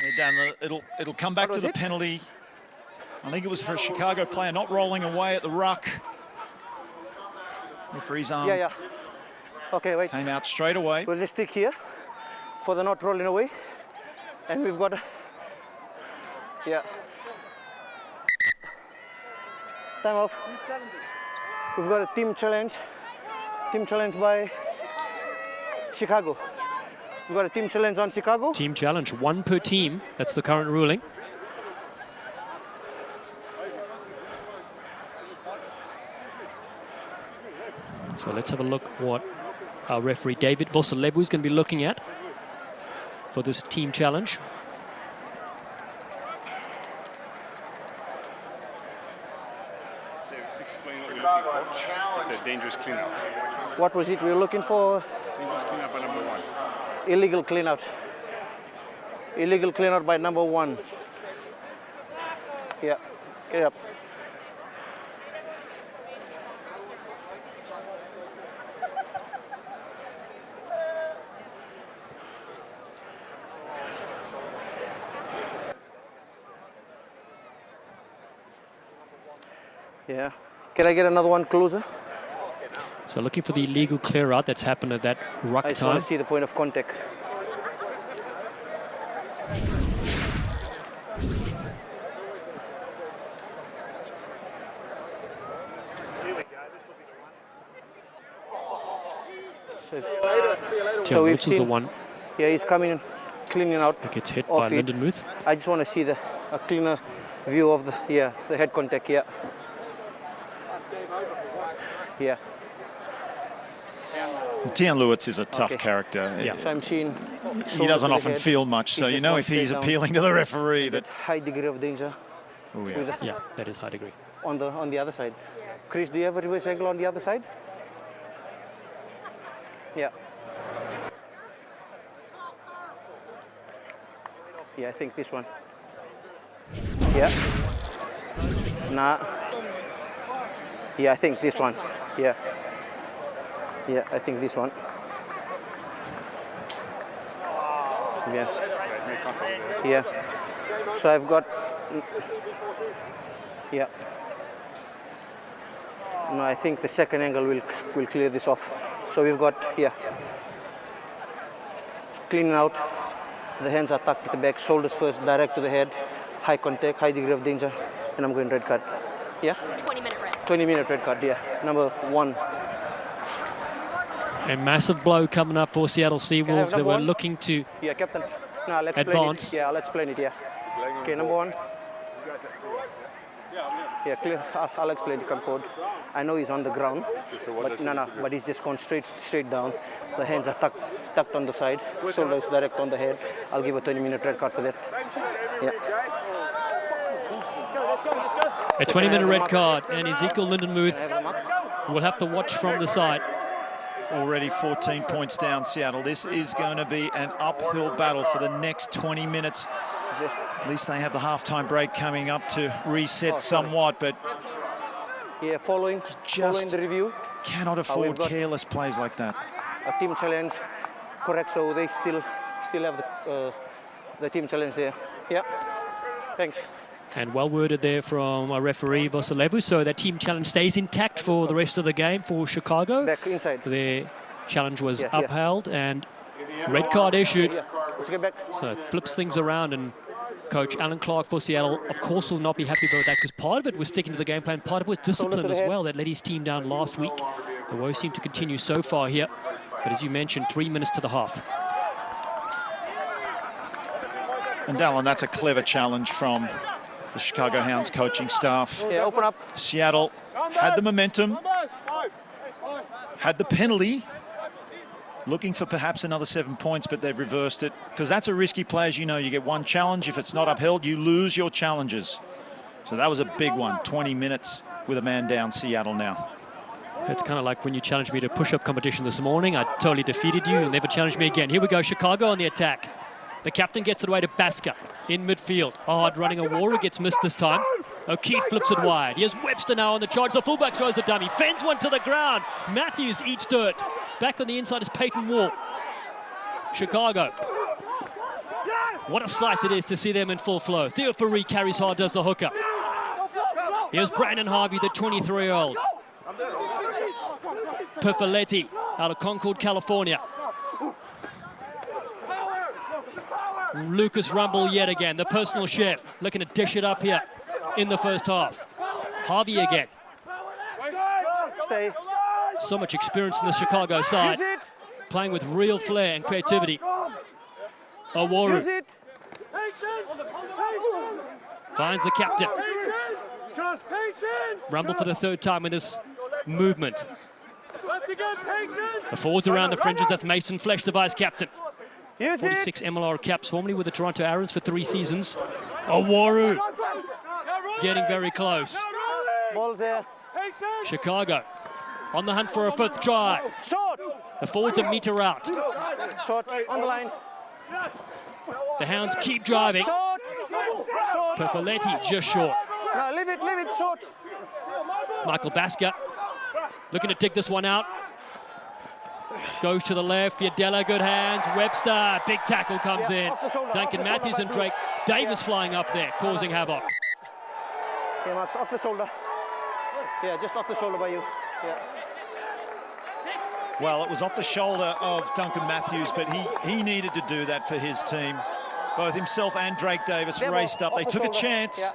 It'll come back to the penalty. I think it was for a Chicago player not rolling away at the ruck. Referee's arm Okay, wait. came out straight away. We'll just stick here for the not rolling away. And we've got time off. We've got a team challenge. Team challenge by Chicago. We've got a team challenge on Chicago. Team challenge, 1 per team. That's the current ruling. So let's have a look what our referee David Vosalevu is going to be looking at for this team challenge. Explain what we're looking for. It's a dangerous clean-out. What was it we were looking for? Dangerous clean-out by number 1. Illegal clean-out. Illegal clean-out by number 1. Yeah, get up. Yeah. Can I get another one closer? So looking for the illegal clear out that's happened at that ruck I just time. want to see the point of contact. So we've which is the seen, one yeah, he's coming in, cleaning out. that gets hit off by it. Lyndon Muth. I just want to see a cleaner view of the head contact here. Yeah. Tian Lewitz is a tough Okay. character. Yeah. So I'm seeing. He doesn't often feel much, so He's you just know gone if he's straight down. appealing to the referee that. High degree of danger. Oh, yeah. With Yeah, that is high degree. on the other side. Chris, do you have a reverse angle on the other side? Yeah. Yeah, I think this one. Yeah. Nah. Yeah, I think this one. Yeah. Yeah, I think this one. Yeah. Yeah. So I've got. Yeah. No, I think the second angle will clear this off. So we've got here. Cleaning out. The hands are tucked at the back, shoulders first, direct to the head. High contact, high degree of danger. And I'm going red card. Yeah? 20-minute red. 20-minute red card, yeah. Number 1. A massive blow coming up for Seattle Seawolves. They number were 1? looking to Yeah, captain. No, I'll explain advance. it. Yeah, I'll explain it, yeah. Okay, number 1. Yeah, clear. I'll explain it. Come forward. I know he's on the ground, but he's just gone straight down. The hands are tucked on the side, shoulders direct on the head. I'll give a 20-minute red card for that. Yeah. a 20-minute red card, and Ezekiel Lyndon Muth will have to watch from the side. Already 14 points down, Seattle. This is going to be an uphill battle for the next 20 minutes. At least they have the halftime break coming up to reset somewhat, but Yeah, following the review. cannot afford careless plays like that. A team challenge, correct? So they still have the team challenge there. Yeah. Thanks. And well worded there from our referee Vosalevu. So that team challenge stays intact for the rest of the game for Chicago. Back inside. Their challenge was Yeah. upheld and red card issued. Yeah. Let's get back. So it flips things around, and Coach Alan Clark for Seattle, of course, will not be happy about that because part of it was sticking to the game plan, part of it was discipline as well that led his team down last week. The woes seem to continue so far here, but as you mentioned, 3 minutes to the half. And Dallin, that's a clever challenge from the Chicago Hounds coaching staff. Yeah, open up. Seattle had the momentum, had the penalty, looking for perhaps another 7 points, but they've reversed it because that's a risky play. As you know, you get one challenge. If it's not upheld, you lose your challenges. So that was a big one. 20 minutes with a man down, Seattle now. It's kind of like when you challenged me to push-up competition this morning. I totally defeated you. You'll never challenge me again. Here we go, Chicago on the attack. The captain gets it away to Basker in midfield. Odd running a war, gets missed this time. O'Keefe flips it wide. Here's Webster now on the charge. The fullback throws the dummy. Fends one to the ground. Matthews eats dirt. Back on the inside is Peyton Wall. Chicago. What a sight it is to see them in full flow. Theo Faree carries hard, does the hooker. Here's Brandon Harvey, the 23-year-old. Perfaletti out of Concord, California. Lucas Rumble yet again, the personal chef, looking to dish it up here in the first half. Harvey again. Stay. So much experience in the Chicago side, playing with real flair and creativity. Oworu Use it. finds the captain. Rumble for the third time in this movement. The forwards around the fringes, that's Mason Flesh, the vice captain. Use it. 46 MLR caps, formerly with the Toronto Arrows for 3 seasons. Oworu getting very close. Ball's there. Chicago on the hunt for a 5th try. Short. The forwards a meter out. Short. On the line. The Hounds keep driving. Short. Short. Perfaletti just short. No, leave it short. Michael Basker looking to dig this one out. Goes to the left, Fiadella, good hands. Webster, big tackle comes in. Duncan Matthews and Drake Davis flying up there, causing havoc. Okay, Max, off the shoulder. Yeah, just off the shoulder by you. Yeah. Well, it was off the shoulder of Duncan Matthews, but he needed to do that for his team. Both himself and Drake Davis raced up. They took a chance,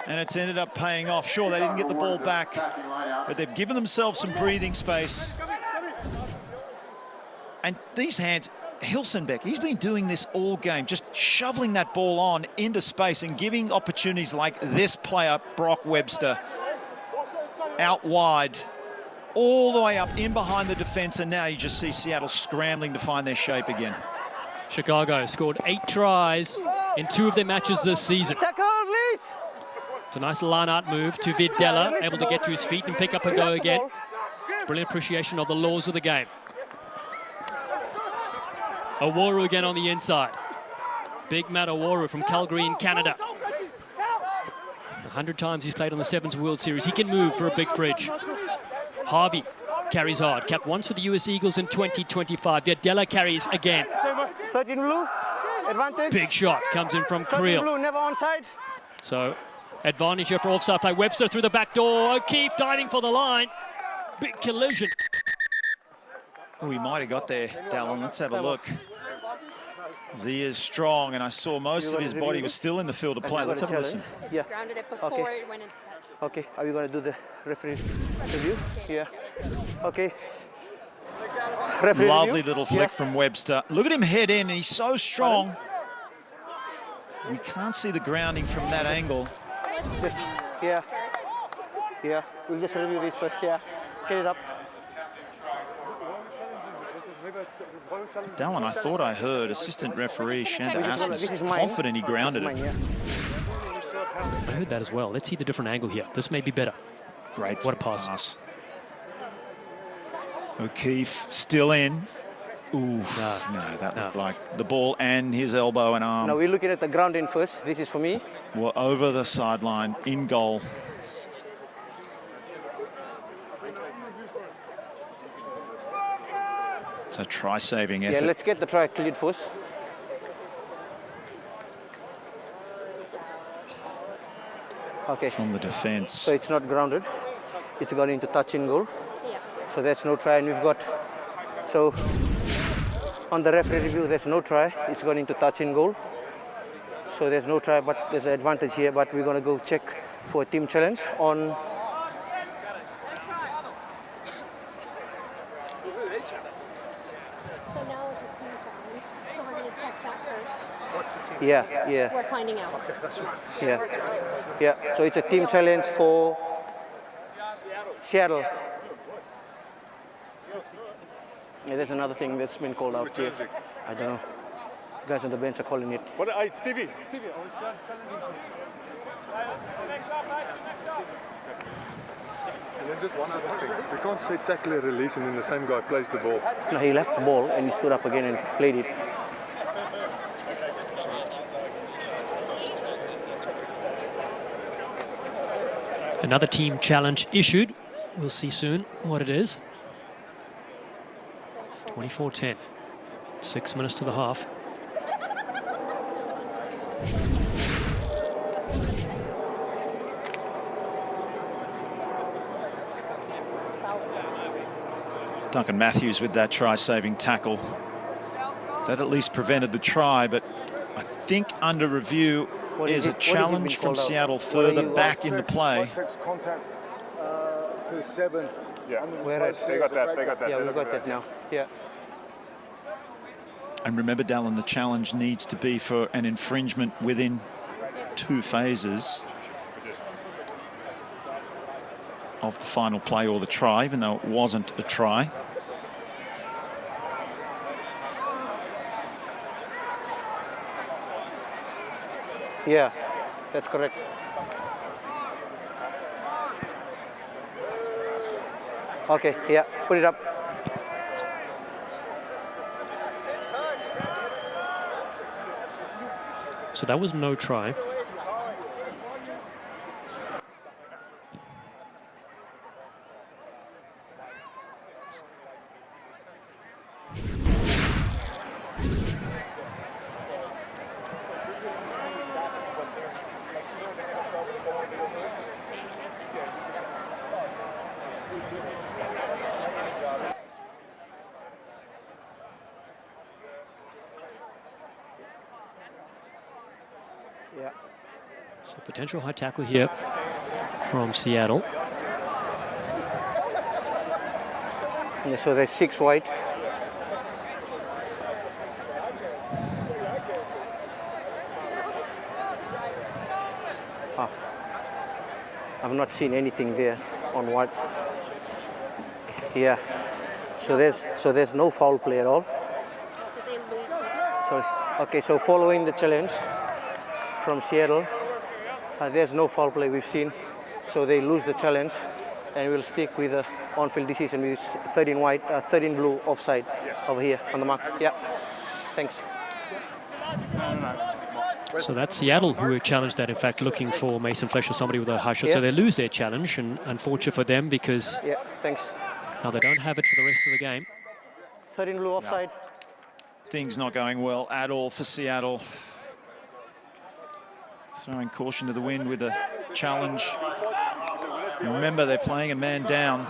and it's ended up paying off. Sure, they didn't get the ball back, but they've given themselves some breathing space. And these hands, Hilsenbeck, he's been doing this all game, just shoveling that ball on into space and giving opportunities like this player, Brock Webster, out wide, all the way up in behind the defense, and now you just see Seattle scrambling to find their shape again. Chicago scored 8 tries in 2 of their matches this season. Tackle, please. It's a nice line-out move to Videla, able to get to his feet and pick up a go again. Brilliant appreciation of the laws of the game. Oworu again on the inside. Big Matt Oworu from Calgary in Canada. 100 times he's played on the Sevens World Series. He can move for a big fridge. Harvey carries hard. Capped once with the US Eagles in 2025. Videla carries again. 13 blue, advantage. Big shot comes in from 13 Creel. blue, never onside. So advantage here for offside play. Webster through the back door. O'Keefe diving for the line. Big collision. Oh, he might have got there, Dallin. Let's have a look. He is strong, and I saw most of his body was still in the field of play. Let's have a listen. Yeah. Grounded it before it went into touch. Okay, are we going to do the referee review? Yeah. Okay. Referee Lovely review? little flick from Webster. Look at him head in, and he's so strong. We can't see the grounding from that angle. Just, yeah. Yeah, we'll just review this first, yeah. Get it up. Dallin, I thought I heard assistant referee Shanda This Asmus is mine. confident he grounded This is it. mine, yeah. I heard that as well. Let's see the different angle here. This may be better. Great. What a pass. O'Keefe still in. Ooh, no, that looked like the ball and his elbow and arm Now we're looking at the grounding first. This is for me. were over the sideline in goal. It's a try-saving effort. Yeah, let's get the try cleared first. Okay, From the defence. so it's not grounded. It's gone into touch in goal. Yeah. So that's no try, and we've got, so on the referee review, there's no try. It's gone into touch in goal. So there's no try, but there's an advantage here, but we're gonna go check for a team challenge on. So now it's a team challenge. So we're going to check that first. What's the team? Yeah. We're finding out. Okay, that's right. Yeah. So it's a team challenge for Seattle. Yeah, there's another thing that's been called out here. I don't know. Guys on the bench are calling it. What? Stevie, I was challenging him. And then just one other thing. We can't say tackle a release and then the same guy plays the ball. No, he left the ball and he stood up again and played it. Another team challenge issued. We'll see soon what it is. 24-10. 6 minutes to the half. Duncan Matthews with that try-saving tackle. That at least prevented the try, but I think under review is a challenge from Seattle further back in the play. Contact to 7. Yeah, Whereas they got that. They got that. yeah, we got that now. Yeah. And remember, Dallin, the challenge needs to be for an infringement within 2 phases of the final play or the try, even though it wasn't a try. Yeah, that's correct. Okay, yeah, put it up. So that was no try. Yeah. So potential high tackle here from Seattle. Yeah, so there's 6 wide. I've not seen anything there on what. Yeah. So there's no foul play at all. So they lose the So okay, so following the challenge from Seattle, there's no foul play we've seen. So they lose the challenge, and we'll stick with the on-field decision with 13 white, 13 blue offside over here on the mark. Yeah. Thanks. So that's Seattle who challenged that, in fact, looking for Mason Flesch or somebody with a high shot. Yeah. So they lose their challenge, and unfortunate for them because Yeah. Thanks. now they don't have it for the rest of the game. 13 blue offside. Things not going well at all for Seattle. Throwing caution to the wind with a challenge. And remember, they're playing a man down.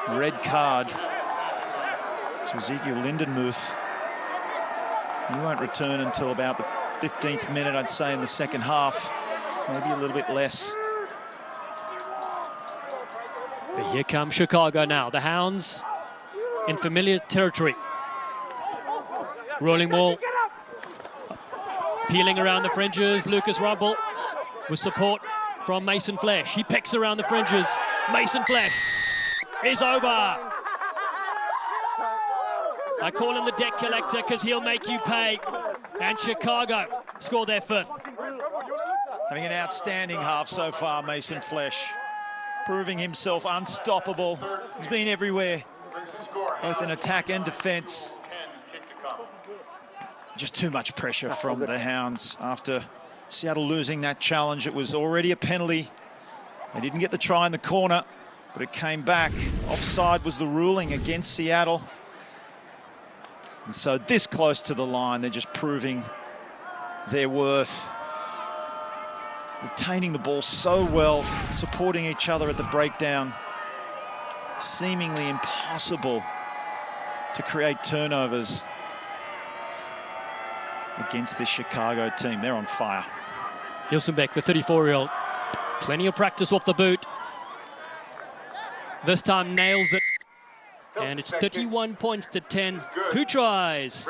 Red card to Ezekiel Lindenmuth. He won't return until about the 15th minute, I'd say, in the second half. Maybe a little bit less. But here comes Chicago now. The Hounds in familiar territory. Rolling ball. Peeling around the fringes. Lucas Rumble with support from Mason Flesch. He picks around the fringes. Mason Flesch is over. I call him the debt collector because he'll make you pay. And Chicago score their 5th. Having an outstanding half so far, Mason Flesch. Proving himself unstoppable. He's been everywhere, both in attack and defence. Just too much pressure from the Hounds after Seattle losing that challenge. It was already a penalty. They didn't get the try in the corner, but it came back. Offside was the ruling against Seattle. And so this close to the line, they're just proving their worth. Retaining the ball so well, supporting each other at the breakdown. Seemingly impossible to create turnovers against this Chicago team. They're on fire. Ilsenbeck, the 34-year-old, plenty of practice off the boot. This time nails it. And it's 31 points to 10. 2 tries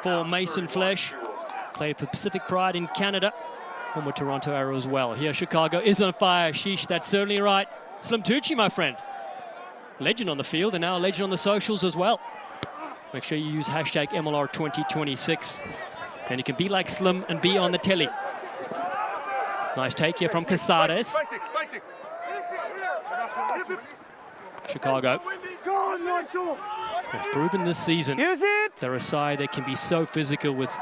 for Mason Flesch. Played for Pacific Pride in Canada. Former Toronto Arrow as well. Here Chicago is on fire. Sheesh, that's certainly right. Slim Tucci, my friend. Legend on the field and now a legend on the socials as well. Make sure you use hashtag MLR2026. And you can be like Slim and be on the telly. Nice take here from Casares. Chicago has proven this season they're a side that can be so physical with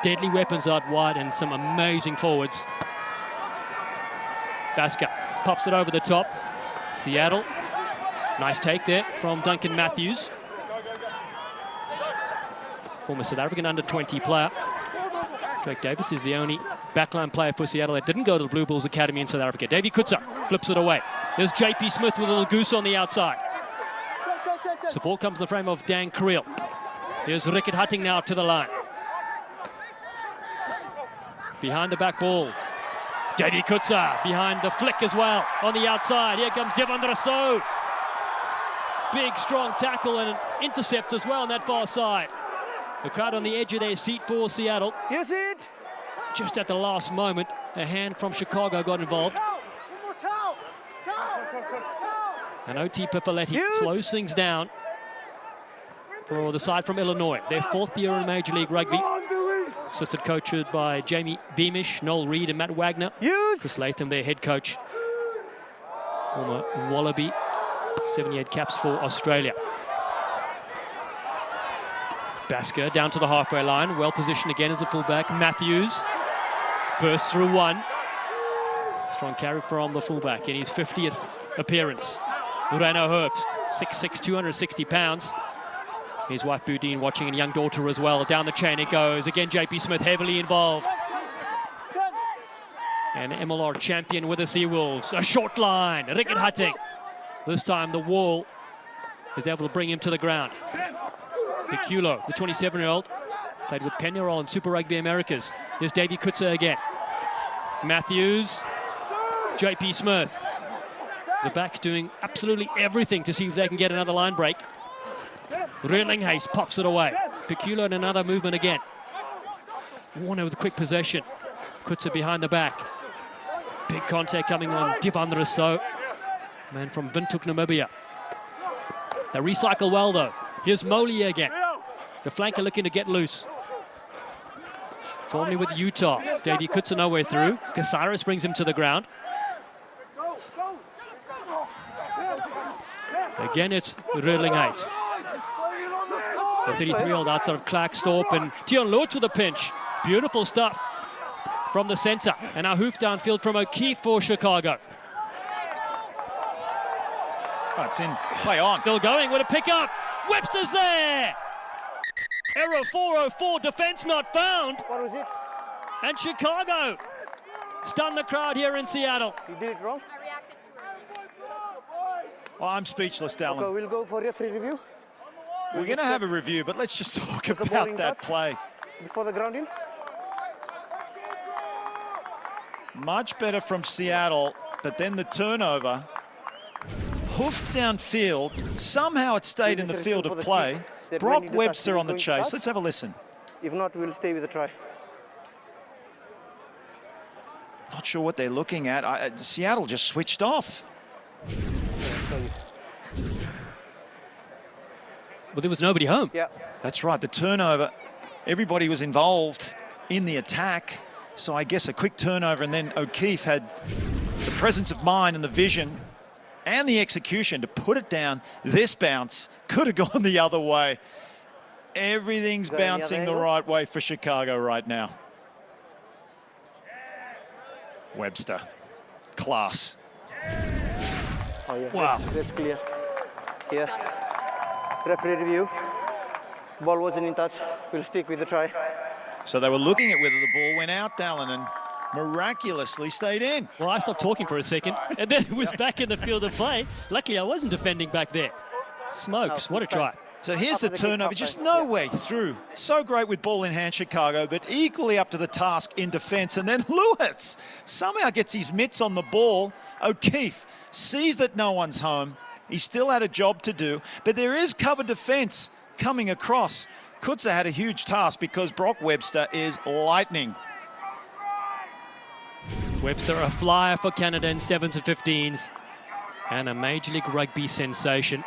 deadly weapons out wide and some amazing forwards. Basker pops it over the top. Seattle, nice take there from Duncan Matthews. Former South African under-20 player. Drake Davis is the only backline player for Seattle that didn't go to the Blue Bulls Academy in South Africa. Davy Kutsa flips it away. There's JP Smith with a little goose on the outside. Support comes in the frame of Dan Creel. Here's Rickett Hutting now to the line. Behind the back ball. Davy Kutsa behind the flick as well on the outside. Here comes Devan Rousseau. Big, strong tackle and an intercept as well on that far side. The crowd on the edge of their seat for Seattle. Yes, it. Just at the last moment, a hand from Chicago got involved. And O.T. Pipoletti slows things down for the side from Illinois. Their 4th year in Major League Rugby. Assisted coached by Jamie Beamish, Noel Reid and Matt Wagner. Chris Latham, their head coach. Former Wallaby, 78 caps for Australia. Basker down to the halfway line, well positioned again as a fullback. Matthews bursts through one. Strong carry from the fullback in his 50th appearance. Urano Herbst, 6'6", 260 pounds. His wife Boudin watching, and young daughter as well. Down the chain it goes. Again, JP Smith heavily involved. And MLR champion with the Seawolves. A short line, Rickett Hutting. This time the wall is able to bring him to the ground. Tukwila, the 27-year-old, played with Penarol in Super Rugby Americas. Here's Davy Kutsa again. Matthews, JP Smith. The backs doing absolutely everything to see if they can get another line break. Reerlinghuis pops it away. Tukwila in another movement again. Warner with quick possession. Kutsa behind the back. Big contact coming on Devan Rousseau. Man from Windhoek, Namibia. They recycle well though. Here's Moley again. The flanker looking to get loose. Formerly with Utah. Davy Kutsa nowhere through. Casares brings him to the ground. Again, it's Reerlinghuis. The 33-year-old outside of Klerksdorp, and Tion Lords with a pinch. Beautiful stuff from the center. And now hoof downfield from O'Keefe for Chicago. Oh, it's in. Play on. Still going with a pick-up. Webster's there! Error 404, defense not found. What was it? And Chicago stun the crowd here in Seattle. You did it wrong. I reacted too early. Oh, I'm speechless, Dallin. Okay, we'll go for referee review. We're going to have a review, but let's just talk Was the about bowling that touch? play. Before the grounding. Much better from Seattle, but then the turnover. Hoofed downfield. Somehow it stayed in the field of play. Brock Webster on the chase. Let's have a listen. If not, we'll stay with the try. Not sure what they're looking at. Seattle just switched off. Sorry. Well, there was nobody home. Yeah. That's right, the turnover. Everybody was involved in the attack. So I guess a quick turnover, and then O'Keefe had the presence of mind and the vision and the execution to put it down. This bounce could have gone the other way. Everything's bouncing the right way for Chicago right now. Webster, class. Oh yeah. Wow. That's clear. Yeah. Referee review. Ball wasn't in touch. We'll stick with the try. So they were looking at whether the ball went out, Dallin, and miraculously stayed in. Well, I stopped talking for a second, and then it was back in the field of play. Luckily, I wasn't defending back there. Smokes, what a try. So here's the turnover, just no way through. So great with ball in hand, Chicago, but equally up to the task in defense. And then Lewis somehow gets his mitts on the ball. O'Keefe sees that no one's home. He still had a job to do, but there is cover defense coming across. Kutsa had a huge task because Brock Webster is lightning. Webster, a flyer for Canada in 7s and 15s, and a Major League Rugby sensation.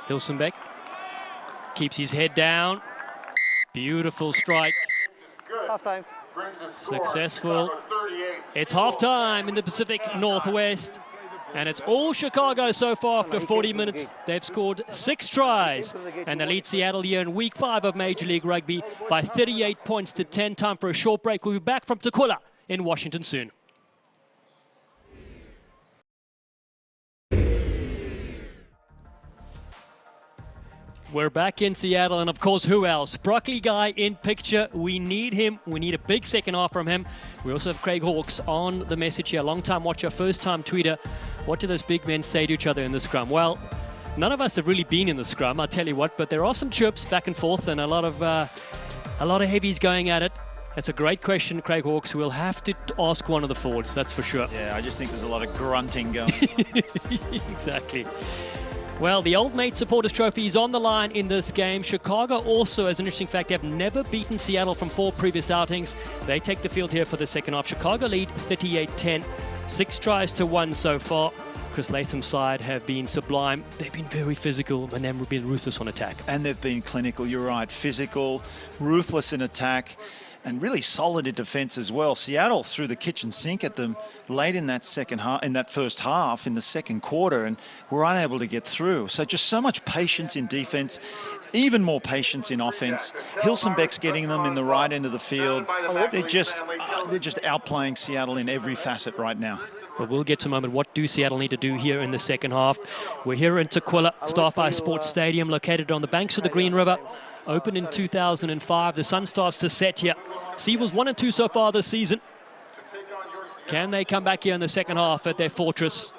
Hilsenbeck keeps his head down. Beautiful strike. Half time. Successful. It's half-time in the Pacific Northwest, and it's all Chicago so far after 40 minutes. They've scored 6 tries, and they lead Seattle here in Week 5 of Major League Rugby by 38 points to 10. Time for a short break. We'll be back from Tukwila in Washington soon. We're back in Seattle, and of course, who else? Broccoli guy in picture. We need him. We need a big second half from him. We also have Craig Hawkes on the message here. Long-time watcher, first-time tweeter. What do those big men say to each other in the scrum? Well, none of us have really been in the scrum, I'll tell you what, but there are some chirps back and forth and a lot of heavies going at it. That's a great question, Craig Hawkes. We'll have to ask one of the forwards, that's for sure. Yeah, I just think there's a lot of grunting going on. Exactly. Well, the Old Mate Supporters Trophy is on the line in this game. Chicago also, as an interesting fact, have never beaten Seattle from 4 previous outings. They take the field here for the second half. Chicago lead 38-10, 6 tries to 1 so far. Chris Latham's side have been sublime. They've been very physical, and they've been ruthless on attack. And they've been clinical, you're right. Physical, ruthless in attack, and really solid in defence as well. Seattle threw the kitchen sink at them late in that first half, in the second quarter, and were unable to get through. So just so much patience in defence, even more patience in offence. Hilsenbeck's getting them in the right end of the field. They're just outplaying Seattle in every facet right now. But we'll get to a moment. What do Seattle need to do here in the second half? We're here in Tukwila, Starfire Sports Stadium, located on the banks of the Green River. Opened in 2005. The sun starts to set here. Seawolves 1-2 so far this season. Can they come back here in the second half at their fortress?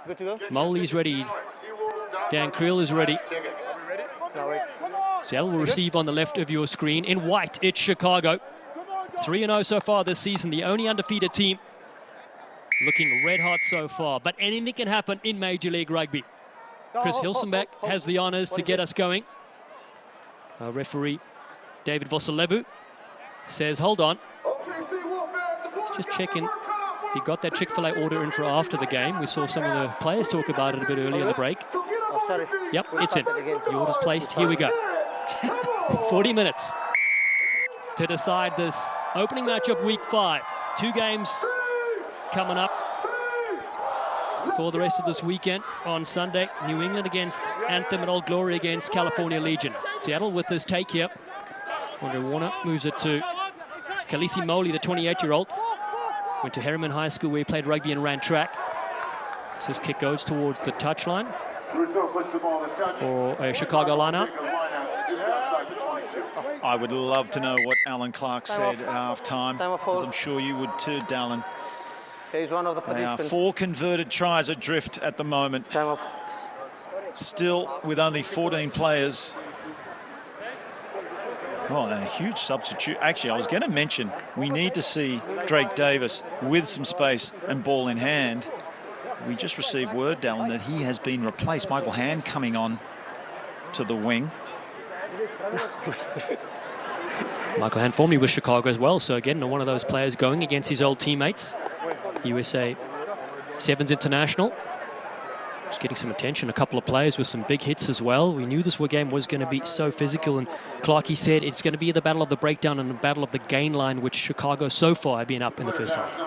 Good to go. Moley's ready. Dan Creel is ready. Seattle will receive on the left of your screen. In white, it's Chicago. 3-0 so far this season. The only undefeated team. Looking red hot so far. But anything can happen in Major League Rugby. Chris Hilsenbeck has the honours to get us going. Our referee, David Vosselevu, says, hold on. Let's just check in if he got that Chick-fil-A order in for after the game. We saw some of the players talk about it a bit earlier in the break. Oh, sorry. Yep, it's in. The order's placed. Here we go. 40 minutes to decide this opening match of week 5. 2 games coming up for the rest of this weekend. On Sunday, New England against Anthem and Old Glory against California Legion. Seattle with this take here. Andre Warner moves it to Khaleesi Moley, the 28-year-old. Went to Harriman High School where he played rugby and ran track. So his kick goes towards the touchline for a Chicago lineout. I would love to know what Alan Clark said at half-time, as I'm sure you would too, Dallin. He's one of the participants. They are 4 converted tries adrift at the moment. Time off. Still with only 14 players. Well, a huge substitute. Actually, I was going to mention we need to see Drake Davis with some space and ball in hand. We just received word, Dallin, that he has been replaced. Michael Hand coming on to the wing. Michael Hand formerly with Chicago as well, so again, one of those players going against his old teammates. USA Sevens international. Just getting some attention. A couple of players with some big hits as well. We knew this game was going to be so physical, and Clarkey said it's going to be the battle of the breakdown and the battle of the gain line, which Chicago so far have been up in the first half.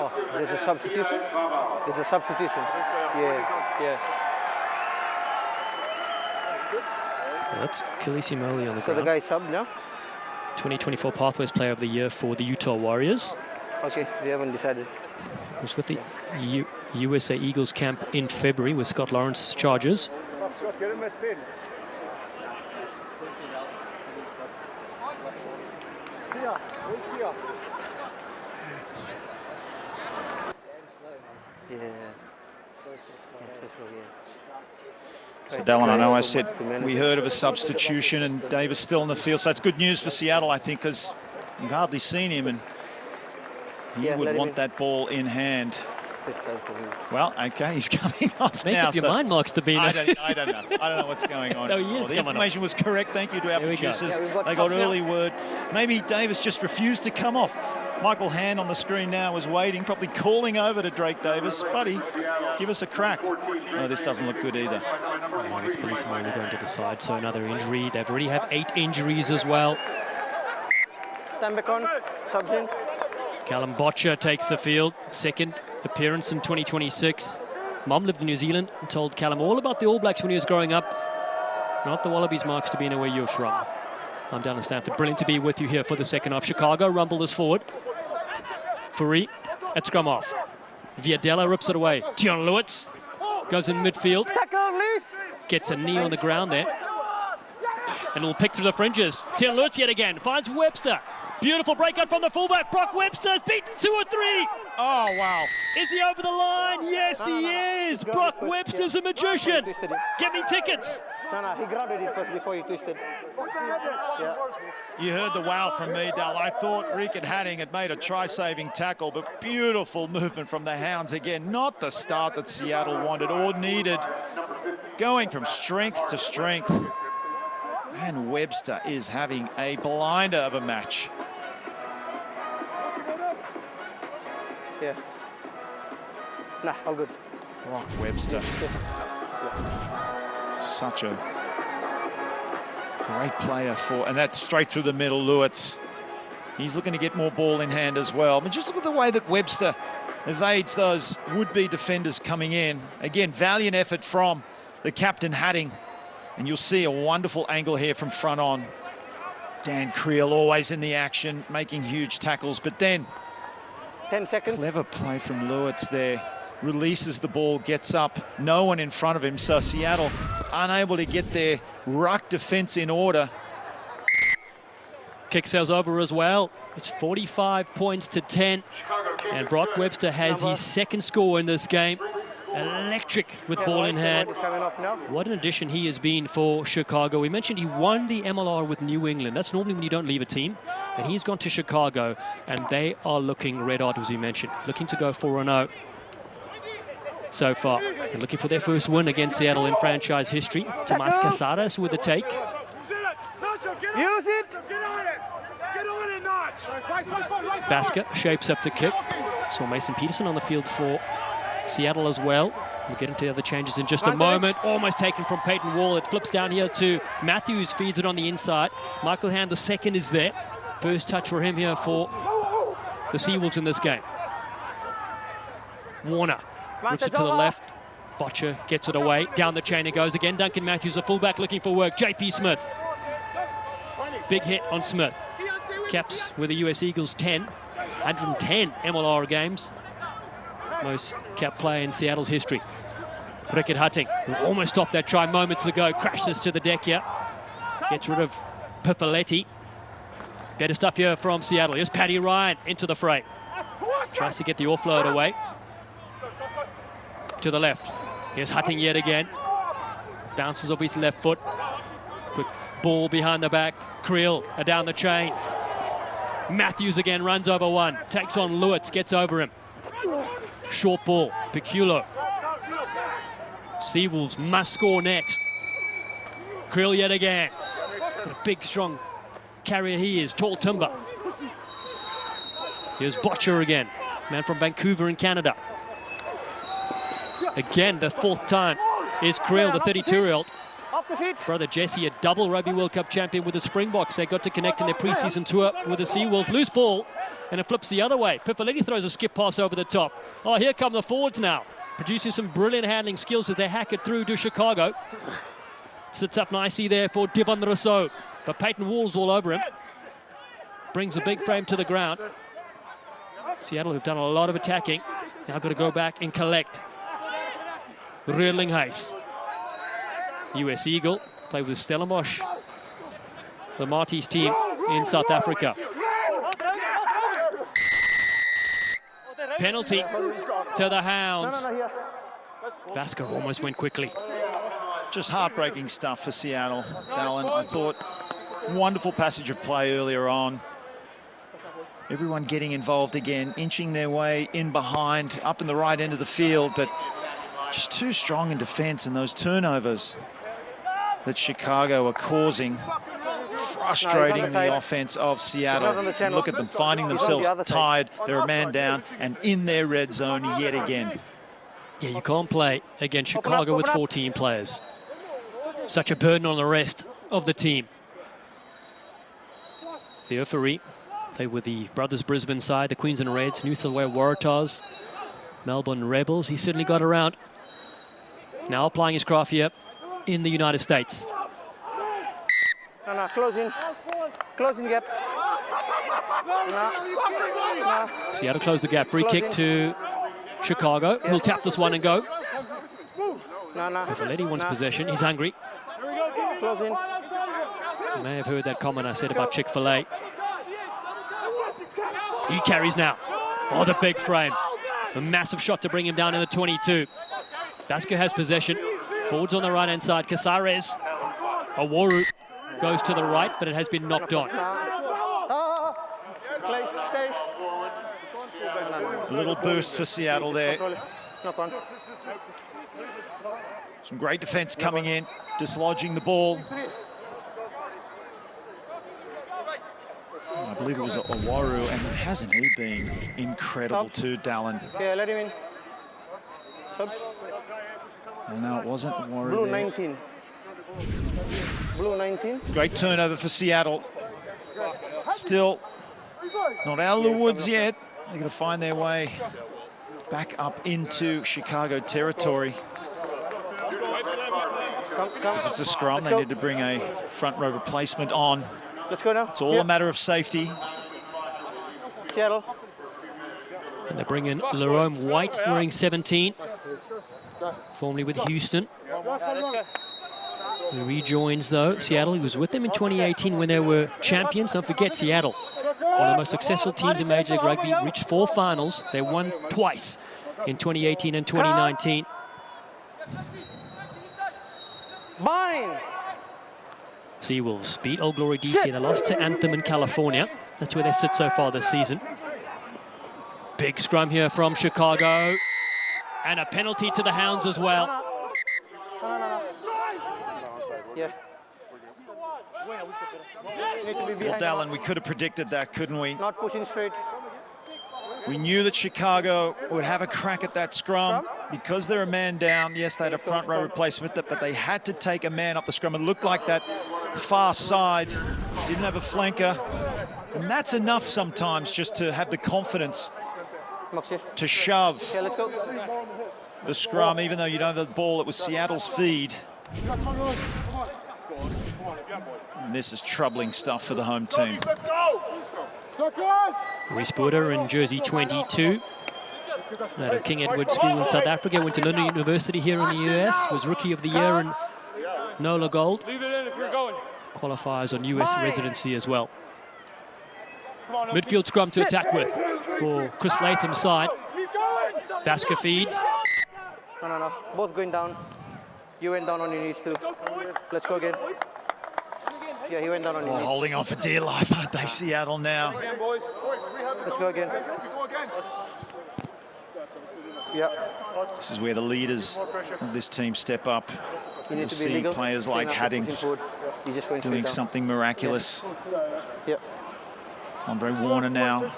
Oh, there's a substitution? There's a substitution. Yeah. That's Khaleesi Moley on the So ground. the guy subbed now? 2024 Pathways Player of the Year for the Utah Warriors. Okay, we haven't decided. Was with the USA Eagles camp in February with Scott Lawrence's Chargers. Scott, get him that pin. Tia, where's Tia? So Dallin, I know I said we heard of a substitution and Davis still in the field, so that's good news for Seattle, I think, because you've hardly seen him and he would want that ball in hand. Well, okay, he's coming off Make now. up your mind, Mark Stabino. I don't know. I don't know what's going on. No, he is the information was correct. Thank you to our producers. They got early word. Maybe Davis just refused to come off. Michael Hand on the screen now is waiting, probably calling over to Drake Davis. Buddy, give us a crack. No, this doesn't look good either. Oh, it's Khaleesi Moley going to the side, so another injury. They've already have 8 injuries as well. Time back on, subs in. Callum Botcher takes the field, second appearance in 2026. Mom lived in New Zealand and told Callum all about the All Blacks when he was growing up. Not the Wallabies, Mark Stabino, where you're from. I'm Dallin Stanford. Brilliant to be with you here for the second half. Chicago rumble this forward. Fourie at scrum off. Viadella rips it away. Dion Lewis goes in midfield. Tackle, Liz. Gets a knee on the ground there. And will pick through the fringes. Dion Lewis yet again. Finds Webster. Beautiful breakout from the fullback. Brock Webster's beaten 2 or 3. Oh, wow. Is he over the line? Yes, he is. Brock Webster's a magician. Get me tickets. No, he grounded it first before he twisted. Yeah. You heard the wow from me, Dal. I thought Rickard Hatting had made a try-saving tackle, but beautiful movement from the Hounds again. Not the start that Seattle wanted or needed. Going from strength to strength. And Webster is having a blinder of a match. Yeah. Nah, all good. Brock Webster. Such a great player for, and that's straight through the middle, Lewis. He's looking to get more ball in hand as well. But just look at the way that Webster evades those would-be defenders coming in. Again, valiant effort from the captain Hatting. And you'll see a wonderful angle here from front on. Dan Creel always in the action, making huge tackles. But then 10 seconds. Clever play from Lewis there. Releases the ball, gets up, no one in front of him. So Seattle unable to get their ruck defense in order. Kick sails over as well. It's 45 points to 10. And Brock Webster has his second score in this game. Electric with ball in hand. What an addition he has been for Chicago. We mentioned he won the MLR with New England. That's normally when you don't leave a team. And he's gone to Chicago, and they are looking red hot, as we mentioned. Looking to go 4-0 so far. And looking for their first win against Seattle in franchise history. Tomas Casares with the take. Use it! Basker shapes up to kick. Saw Mason Peterson on the field for Seattle as well. We'll get into the other changes in just a moment. Almost taken from Peyton Wall. It flips down here to Matthews, feeds it on the inside. Michael Hand, the second, is there. First touch for him here for the Seawolves in this game. Warner rips it to the left. Botcher gets it away. Down the chain it goes again. Duncan Matthews, a fullback, looking for work. JP Smith. Big hit on Smith. Caps with the US Eagles 10. 110 MLR games. Most cap player in Seattle's history. Rickard Hatting, who almost stopped that try moments ago, crashes to the deck here. Gets rid of Pipoletti. Better stuff here from Seattle. Here's Paddy Ryan into the fray. Tries to get the offload away. To the left. Here's Hatting yet again. Bounces off his left foot. Quick ball behind the back. Creel down the chain. Matthews again runs over one. Takes on Lewis, gets over him. Short ball, Tukwila. Seawolves must score next. Creel yet again. Got a big, strong carrier he is, tall timber. Here's Botcher again, man from Vancouver in Canada. Again, the fourth time is Creel, the 32-year-old. Brother Jesse, a double Rugby World Cup champion with the Springboks. They got to connect in their preseason tour with the Seawolves. Loose ball, and it flips the other way. Pipoletti throws a skip pass over the top. Oh, here come the forwards now, producing some brilliant handling skills as they hack it through to Chicago. Sits up nicely there for Devon Rousseau, but Peyton Wall's all over him. Brings a big frame to the ground. Seattle have done a lot of attacking. Now got to go back and collect. Reerlinghuis. US Eagle, play with Stellenbosch, the Marty's team in South Africa. Penalty to the Hounds. Basker almost went quickly. Just heartbreaking stuff for Seattle, Dallin. I thought wonderful passage of play earlier on. Everyone getting involved again, inching their way in behind, up in the right end of the field, but just too strong in defense, and those turnovers that Chicago are causing, frustrating the offense of Seattle. Look at them finding themselves tied. They're a man down and in their red zone yet again. Yeah, you can't play against Chicago with 14 players. Such a burden on the rest of the team. Theo Fourie played with the Brothers Brisbane side, the Queensland Reds, New South Wales Waratahs, Melbourne Rebels. He certainly got around. Now applying his craft here in the United States. No, closing gap. No. Seattle closed the gap. Free kick to Chicago. He'll tap this one and go. No. If wants possession, he's hungry. Close in. You may have heard that comment I said about Chick-fil-A. He carries now. Oh, the big frame. A massive shot to bring him down in the 22. Basker has possession. Forwards on the right-hand side. Casares. Awaru goes to the right, but it has been knocked on. Stay. A little boost for Seattle there. Knock on. Some great defense coming in, dislodging the ball. I believe it was Awaru, and hasn't he been incredible too, Dallin? Yeah, let him in. Subs. No, it wasn't Awaru. Blue there. 19. Blue 19. Great turnover for Seattle. Still not out of the woods yet. They're going to find their way back up into Chicago territory. Come. It's a scrum. They need to bring a front row replacement on. Let's go now. It's all a matter of safety. Seattle. And they bring in Lerome White, wearing 17. Formerly with Houston. He rejoins, though, Seattle. He was with them in 2018 when they were champions. Don't forget, Seattle, one of the most successful teams in Major League Rugby, reached 4 finals. They won twice in 2018 and 2019. Mine. Seawolves beat Old Glory DC. They lost to Anthem in California. That's where they sit so far this season. Big scrum here from Chicago. And a penalty to the Hounds as well. No. Yeah. Well, Dallin, we could have predicted that, couldn't we? Not pushing straight. We knew that Chicago would have a crack at that scrum. Because they're a man down, yes, they had a front row replacement, but they had to take a man up the scrum. It looked like that far side didn't have a flanker. And that's enough sometimes just to have the confidence to shove the scrum, even though you don't have the ball. It was Seattle's feed. And this is troubling stuff for the home team. Reese Buda in jersey 22. Out of King Edward School in South Africa, went to London University here in the US, was Rookie of the Year in NOLA Gold. Qualifies on US residency as well. Midfield scrum to attack with for Chris Latham's side. Basker feeds. No. Both going down. You went down on your knees too. Let's go again. Yeah, he went down on your knees. Holding on for dear life, aren't they, Seattle now? Let's go again. Yeah. This is where the leaders of this team step up. You'll see legal. players like Hadding doing something miraculous. Yeah. Andre Warner now,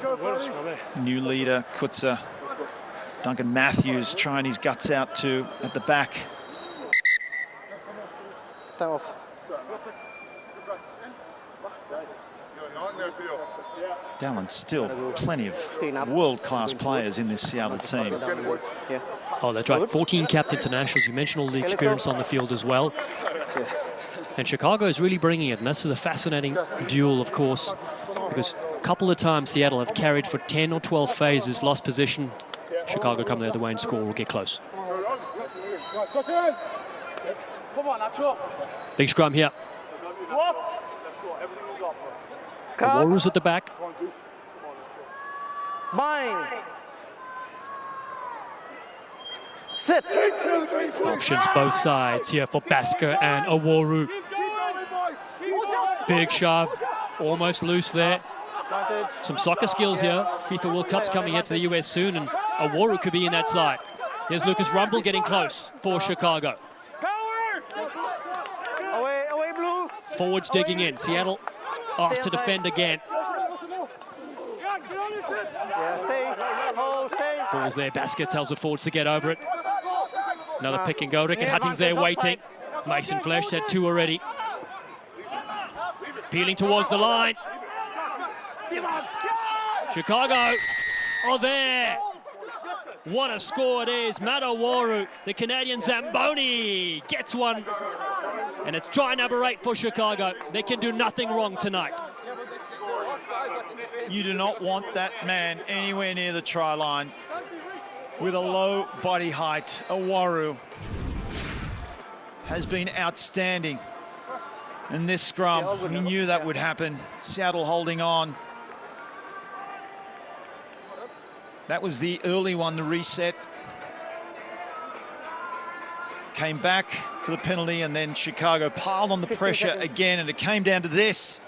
new leader, Kutza. Duncan Matthews trying his guts out too at the back. Time off. Dallin, still plenty of world-class players in this Seattle team. Yeah. Oh, that's right. 14 capped internationals. You mentioned all the experience on the field as well. And Chicago is really bringing it. And this is a fascinating duel, of course, because a couple of times Seattle have carried for 10 or 12 phases, lost position. Chicago come the other way and score or get close. Big scrum here. The Warriors at the back. Mine. Sit. Options both sides here for Basker and Awaru. Big shove, almost loose there. Some soccer skills here. FIFA World Cup's coming here to the US soon, and Awaru could be in that side. Here's Lucas Rumble getting close for Chicago. Away, blue. Forwards digging in. Seattle asked to defend again. Yeah, stay. Oh, stay. Ball's there. Basker tells the forwards to get over it. Another pick and go. Rick and Hutting's there waiting. Mason Flesh had 2 already. Peeling towards the line. Chicago. Oh, there. What a score it is. Matt Awaru, the Canadian Zamboni, gets one. And it's try number 8 for Chicago. They can do nothing wrong tonight. You do not want that man anywhere near the try line. with a low body height. Awaru has been outstanding in this scrum. We knew that would happen. Seattle holding on. That was the early one, the reset. Came back for the penalty, and then Chicago piled on the pressure again, and it came down to this.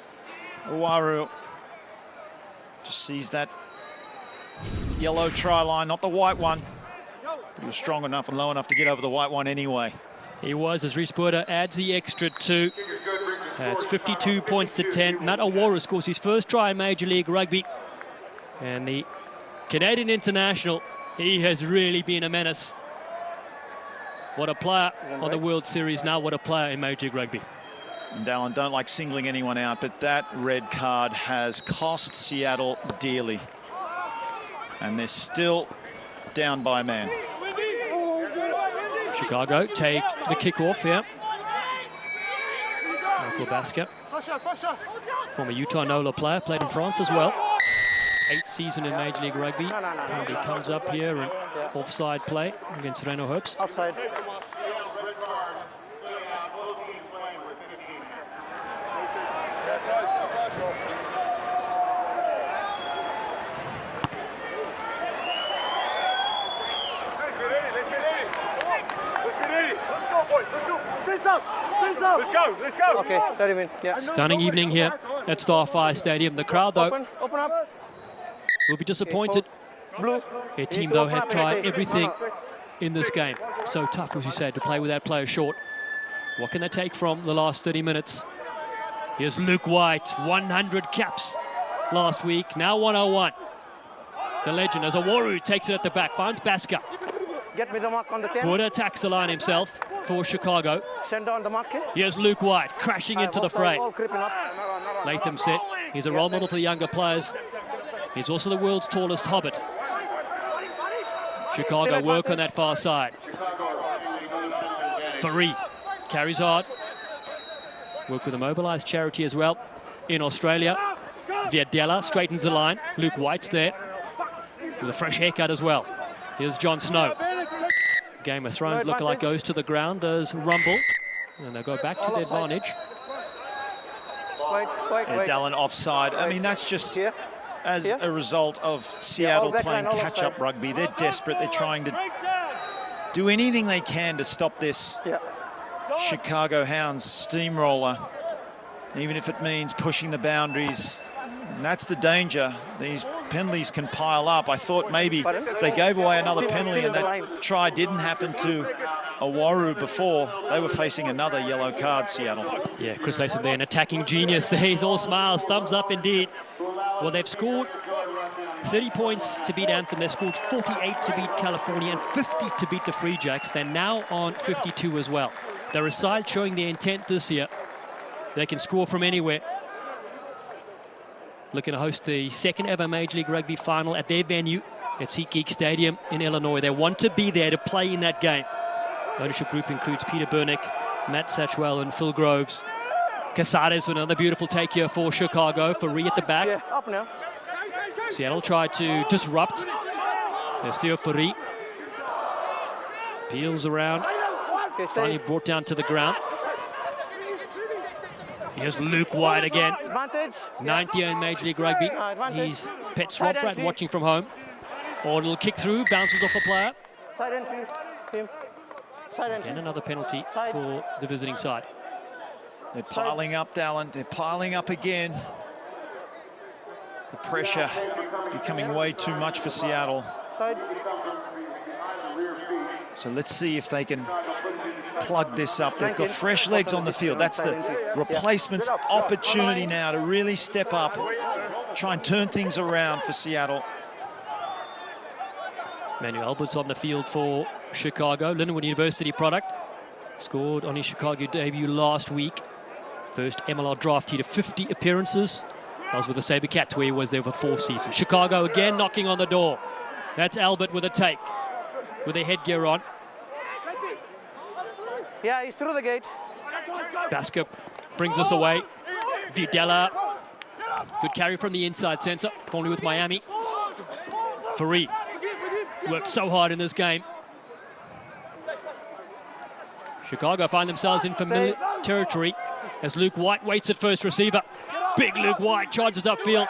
Awaru just sees that yellow try line, not the white one. But he was strong enough and low enough to get over the white one anyway. He was, as Reece Porter adds the extra 2. That's 52 points to 10. Matt Awaru scores his first try in Major League Rugby. And the Canadian international, he has really been a menace. What a player on the World Series now, what a player in Major League Rugby. And Dallin, don't like singling anyone out, but that red card has cost Seattle dearly. And they're still down by a man. Chicago take the kickoff here. Michael Basker, former Utah NOLA player, played in France as well. 8th season in Major League Rugby. And he comes up here and offside play against Reno Herbst. Offside. Let's go, boys. Let's go. Face up. Face up. Let's go. Let's go. Okay, 30 minutes. Yeah. Stunning evening here at Starfire Stadium. The crowd, though, Open up. will be disappointed. Blue. Their team, though, have tried everything in this game. So tough, as you said, to play with that player short. What can they take from the last 30 minutes? Here's Luke White, 100 caps last week, now 101. The legend, as Awaru takes it at the back, finds Basker. Get me the mark on the 10. Porter attacks the line himself for Chicago. Send down the mark. Here's Luke White, crashing into the fray. All creeping up. Latham set. He's a role model for the younger players. He's also the world's tallest hobbit. Chicago work on that far side. Faree carries hard. Work with a mobilised charity as well in Australia. Viadella straightens the line. Luke White's there with a fresh haircut as well. Here's Jon Snow. Game of Thrones lookalike goes to the ground, does Rumble. And they'll go back to their advantage. Wait. Dallin offside. I mean, that's just as a result of Seattle playing catch-up rugby. They're desperate. They're trying to do anything they can to stop this Chicago Hounds steamroller, even if it means pushing the boundaries. And that's the danger. These penalties can pile up. I thought maybe if they gave away another penalty and that try didn't happen to Awaru before, they were facing another yellow card, Seattle. Yeah, Chris Latham there, an attacking genius. He's all smiles, thumbs up indeed. Well, they've scored 30 points to beat Anthem. They've scored 48 to beat California and 50 to beat the Free Jacks. They're now on 52 as well. They're a side showing their intent this year. They can score from anywhere. Looking to host the second ever Major League Rugby final at their venue at SeatGeek Stadium in Illinois. They want to be there to play in that game. The ownership group includes Peter Burnick, Matt Satchwell and Phil Groves. Casares with another beautiful take here for Chicago. Faree at the back. Yeah, up now. Seattle tried to disrupt. There's Theo Faree. Peels around. Finally brought down to the ground. Here's Luke White again. Advantage. 9th year in Major League Rugby. He's Pet Swap Rat watching from home. Or a little kick through, bounces off a player. Side entry. Him. Side entry. And another penalty for the visiting side. They're piling up, Dallin. They're piling up again. The pressure becoming way too much for Seattle. Side. So let's see if they can plug this up. They've got fresh legs on the field. That's the replacement's opportunity now to really step up, try and turn things around for Seattle. Manuel Albert's on the field for Chicago. Lindenwood University product. Scored on his Chicago debut last week. First MLR draftee to 50 appearances. That was with the Sabercats, where he was there for 4 seasons. Chicago again knocking on the door. That's Albert with a take, with a headgear on. Yeah, he's through the gate. Basker brings us away. Viadella. Good carry from the inside centre. Only with Miami. Faree. worked so hard in this game. Chicago find themselves in familiar territory as Luke White waits at first receiver. Big Luke White charges upfield.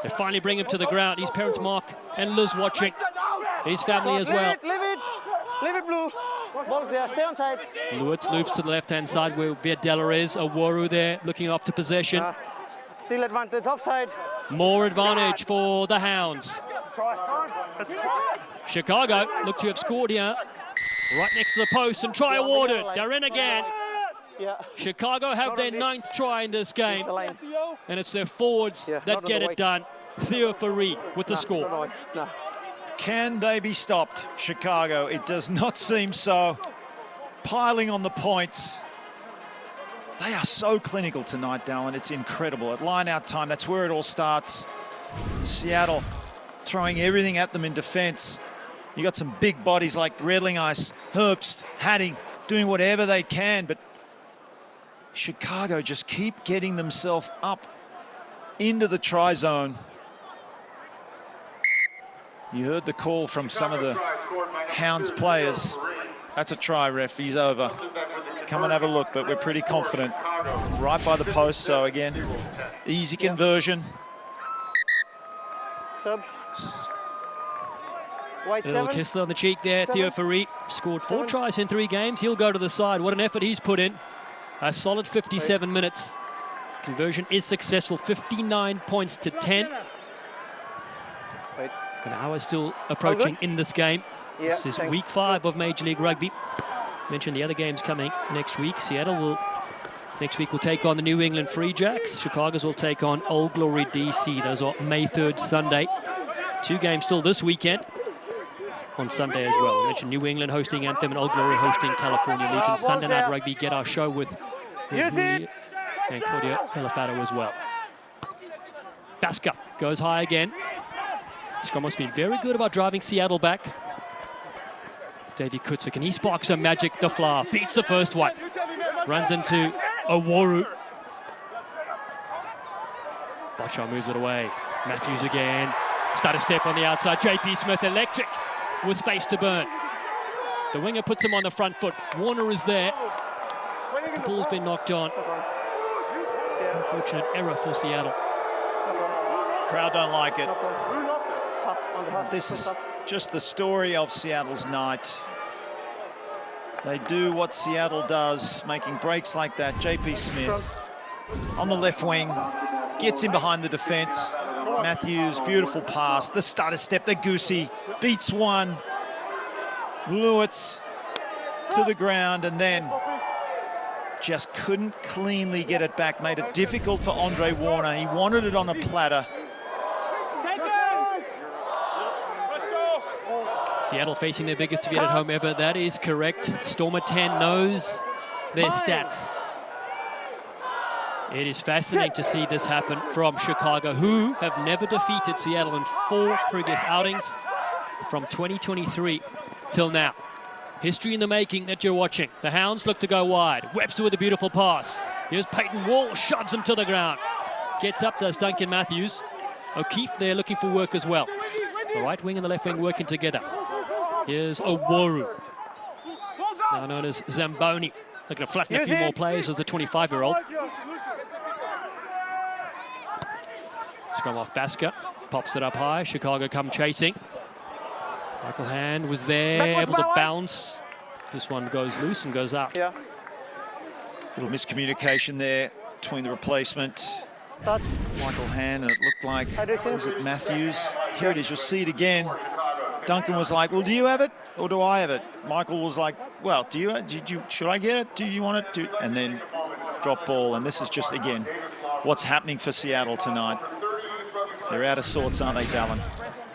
They finally bring him to the ground. His parents, Mark and Liz, watching. His family as well. Leave it, Blue. Ball's there, stay on side. Lewis loops to the left-hand side where Viadella is. Awaru there, looking after possession. Still advantage, offside. More advantage for the Hounds. Chicago look to have scored here. Right next to the post and try awarded. They're in again. Chicago have their 9th try in this game. And it's their forwards that get it done. Theo Farid with the score. Can they be stopped, Chicago? It does not seem so. Piling on the points. They are so clinical tonight, Dallin. It's incredible. At line-out time, that's where it all starts. Seattle throwing everything at them in defence. You got some big bodies like Redling Ice, Herbst, Hadding, doing whatever they can, but Chicago just keep getting themselves up into the try zone. You heard the call from some of the Hounds players. That's a try, ref. He's over. Come and have a look, but we're pretty confident. Right by the post, so again, easy conversion. Subs. White Little 7. kiss on the cheek there. Theo Farid scored 4 tries in 3 games. He'll go to the side. What an effort he's put in. A solid 57 minutes. Conversion is successful. 59 points to 10. An hour still approaching in this game. This is week 5 of Major League Rugby. Mentioned the other games coming next week. Seattle will next week will take on the New England Free Jacks. Chicago's will take on Old Glory DC. Those are May 3rd, Sunday. 2 games still this weekend on Sunday as well. I mentioned New England hosting Anthem and Old Glory hosting California Legion. Sunday Night Rugby, get our show with Rugby and Claudia Belafato as well. Baska goes high again. Scrum's been very good about driving Seattle back. Davey Kutzer, can he spark some magic? The Flower beats the first one. Runs into Awaru. Botchar moves it away. Matthews again. Start a step on the outside. JP Smith electric with space to burn. The winger puts him on the front foot. Warner is there. The ball's been knocked on. Unfortunate error for Seattle. Crowd don't like it. This is just the story of Seattle's night. They do what Seattle does, making breaks like that. JP Smith on the left wing, gets in behind the defence. Matthews, beautiful pass. The starter step, the Goosey, beats one. Lewis to the ground and then just couldn't cleanly get it back. Made it difficult for Andre Warner. He wanted it on a platter. Seattle facing their biggest defeat at home ever. That is correct. Stormer 10 knows their stats. It is fascinating to see this happen from Chicago, who have never defeated Seattle in 4 previous outings from 2023 till now. History in the making that you're watching. The Hounds look to go wide. Webster with a beautiful pass. Here's Peyton Wall, shoves him to the ground. Gets up, does Duncan Matthews. O'Keefe there looking for work as well. The right wing and the left wing working together. Here's Awaru, now known as Zamboni. Looking to flatten a few more players as a 25-year-old. Scrum off Baska, pops it up high. Chicago come chasing. Michael Hand was there, able to bounce. This one goes loose and goes out. Little miscommunication there between the replacement. Michael Hand, and it looked like, was it Matthews? Here it is, you'll see it again. Duncan was like, well, do you have it or do I have it? Michael was like, well, should I get it? Do you want it? And then drop ball. And this is just, again, what's happening for Seattle tonight. They're out of sorts, aren't they, Dallin?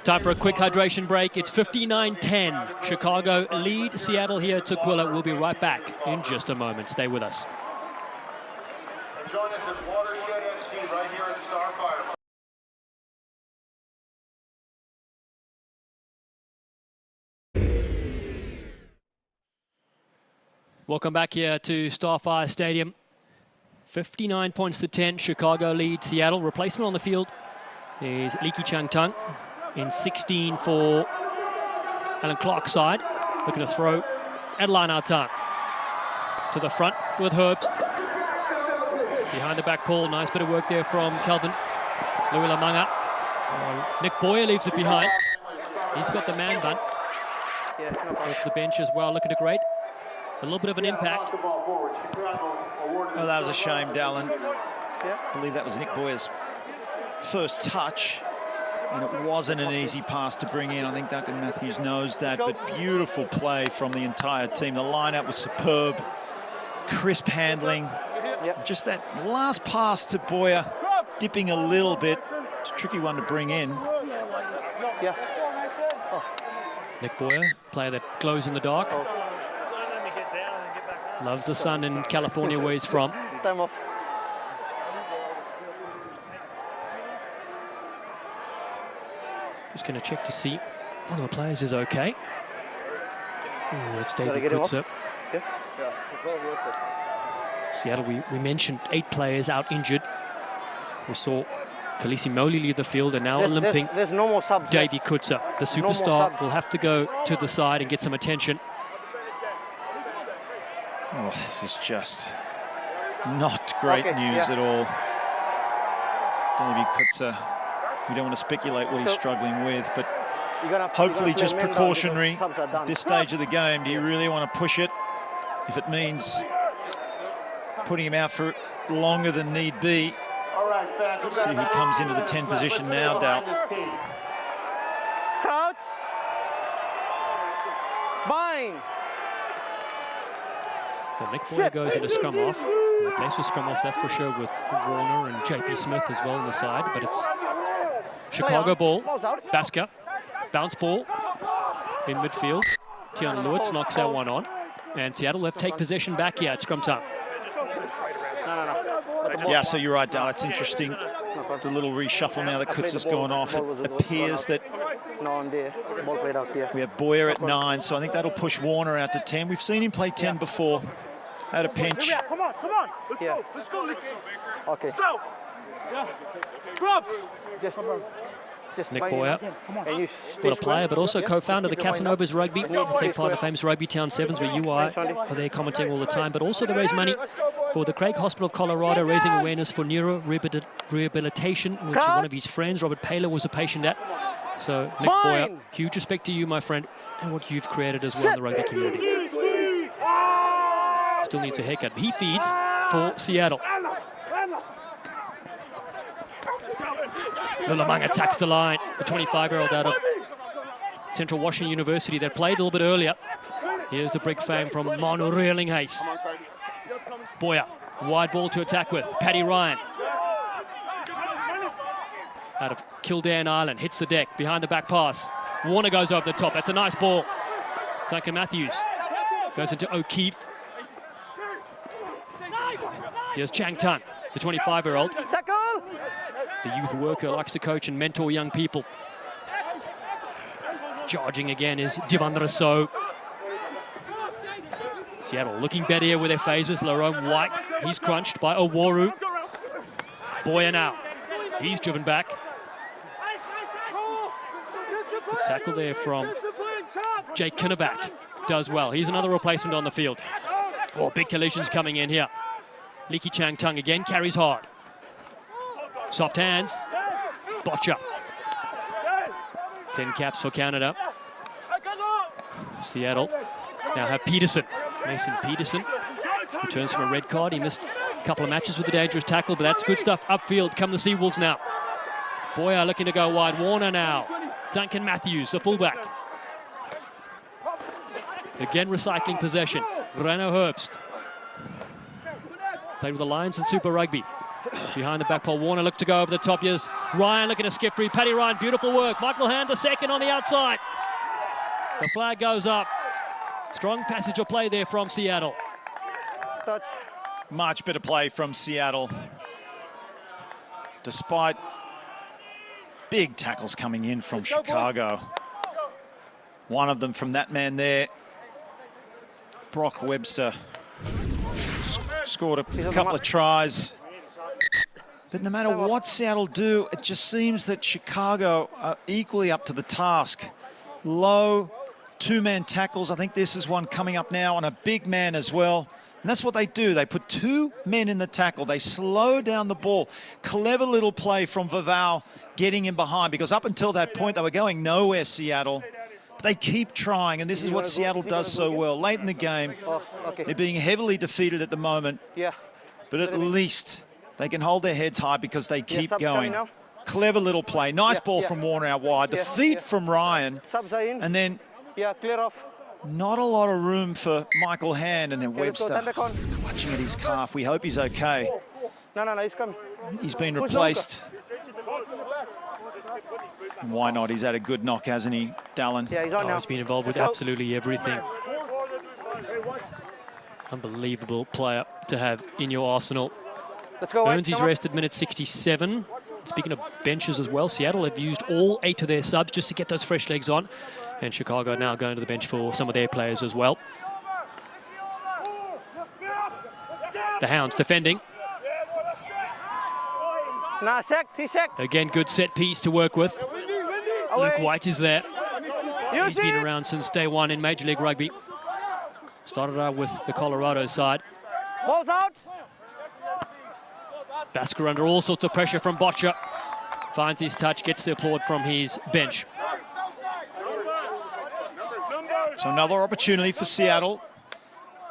Time for a quick hydration break. It's 59-10. Chicago lead Seattle here at Tukwila. We'll be right back in just a moment. Stay with us. Join us at Watershed FC right here at Starfire. Welcome back here to Starfire Stadium. 59 points to 10. Chicago leads Seattle. Replacement on the field is Liki Chang Tung. in 16 for Alan Clark's side. Looking to throw Adeline Artan to the front with Herbst. Behind the back pole, nice bit of work there from Kelvin Luilamanga. Nick Boyer leaves it behind. He's got the man bun. Off the bench as well, looking to great. A little bit of an impact. Oh, that was a shame, Dallin. I believe that was Nick Boyer's first touch, and it wasn't an easy pass to bring in. I think Duncan Matthews knows that, but beautiful play from the entire team. The lineup was superb, crisp handling. Just that last pass to Boyer, dipping a little bit. It's a tricky one to bring in. Nick Boyer, player that glows in the dark. Loves the sun in California where he's from. Time off. Just going to check to see one of the players is okay. Ooh, it's David Kutzer. Seattle, we mentioned 8 players out injured. We saw Khaleesi Moli leave the field, and now limping. There's no more subs. Davy Kutzer, the superstar, will have to go to the side and get some attention. Oh, this is just not great news at all. Davy Kutzer, we don't want to speculate what he's struggling with, but hopefully just precautionary at this stage of the game. Do you really want to push it? If it means putting him out for longer than need be. See who comes into the 10 position now, Dal. Crouch. Bind. Well, Nick Boyer goes into scrum off. And the place with scrum off, that's for sure, with Warner and JP Smith as well on the side. But it's Chicago ball. Basker. Bounce ball in midfield. Tiana Lewis knocks that one on. And Seattle will take possession back here at scrum time. Yeah, so you're right, Dal. It's interesting. The little reshuffle now that Kutzer's gone off. It appears that we have Boyer at 9, so I think that'll push Warner out to 10. We've seen him play 10 before. Had a pinch. Come on. Let's go. Okay. So. Just Nick Boyer, what a player, but also co-founder of the Casanovas Rugby. Take part in the famous Rugby Town Sevens, where you are there commenting all the time. But also they raise money for the Craig Hospital of Colorado, raising awareness for neuro-rehabilitation, which one of his friends, Robert Paler, was a patient at. So, Nick Boyer, huge respect to you, my friend, and what you've created as well in the rugby community. Still needs a haircut. He feeds for Seattle. Lulamang attacks the line. The 25-year-old out of Central Washington University that played a little bit earlier. Here's the big fame from Manu Reerlinghuis. Boyer, wide ball to attack with. Paddy Ryan. Out of Kildare Island, hits the deck, behind the back pass. Warner goes over the top, that's a nice ball. Duncan Matthews goes into O'Keefe. Here's Chang Tan, the 25-year-old. The youth worker likes to coach and mentor young people. Charging again is Divandra So. Seattle looking better here with their phases. Lerone White, he's crunched by Oworu. Boyer now, he's driven back. Good tackle there from Jake Kinneback. Does well. He's another replacement on the field. Oh, big collisions coming in here. Liki Chang Tung again, carries hard. Soft hands. Botcha. 10 caps for Canada. Seattle now have Peterson. Mason Peterson returns from a red card. He missed a couple of matches with a dangerous tackle, but that's good stuff. Upfield come the Seawolves now. Boyer looking to go wide. Warner now. Duncan Matthews, the fullback. Again recycling possession. Reno Herbst. Played with the Lions in Super Rugby. Behind the back pole, Warner looked to go over the top. Here's Ryan looking to skip free. Paddy Ryan, beautiful work. Michael Hand, the second on the outside. The flag goes up. Strong passage of play there from Seattle. Touch. Much better play from Seattle. Despite big tackles coming in from Chicago. One of them from that man there. Brock Webster scored a couple of tries But no matter what Seattle do, it just seems that Chicago are equally up to the task. Low, two-man tackles. I think this is one coming up now on a big man as well. And that's what they do. They put two men in the tackle. They slow down the ball. Clever little play from Vavau getting in behind, because up until that point they were going nowhere, Seattle. But they keep trying, and this is what Seattle does so well. Late in the game, they're being heavily defeated at the moment. Yeah. But at least they can hold their heads high because they keep going. Clever little play. Nice ball from Warner out wide. The feet from Ryan. And then clear off. Not a lot of room for Michael Hand, and then Webster clutching at his calf. We hope he's okay. No, he's coming. He's been replaced. And why not? He's had a good knock, hasn't he, Dallin? Yeah, he's on now. He's been involved with absolutely everything. Unbelievable player to have in your arsenal. Let's go. Burns, he's rested minute 67. Speaking of benches as well, Seattle have used all 8 of their subs just to get those fresh legs on. And Chicago now going to the bench for some of their players as well. The Hounds defending. He's sacked. Again, good set piece to work with. Luke White is there. He's been around since day one in Major League Rugby. Started out with the Colorado side. Ball's out. Basker under all sorts of pressure from Botcher. Finds his touch, gets the applaud from his bench. So another opportunity for Seattle.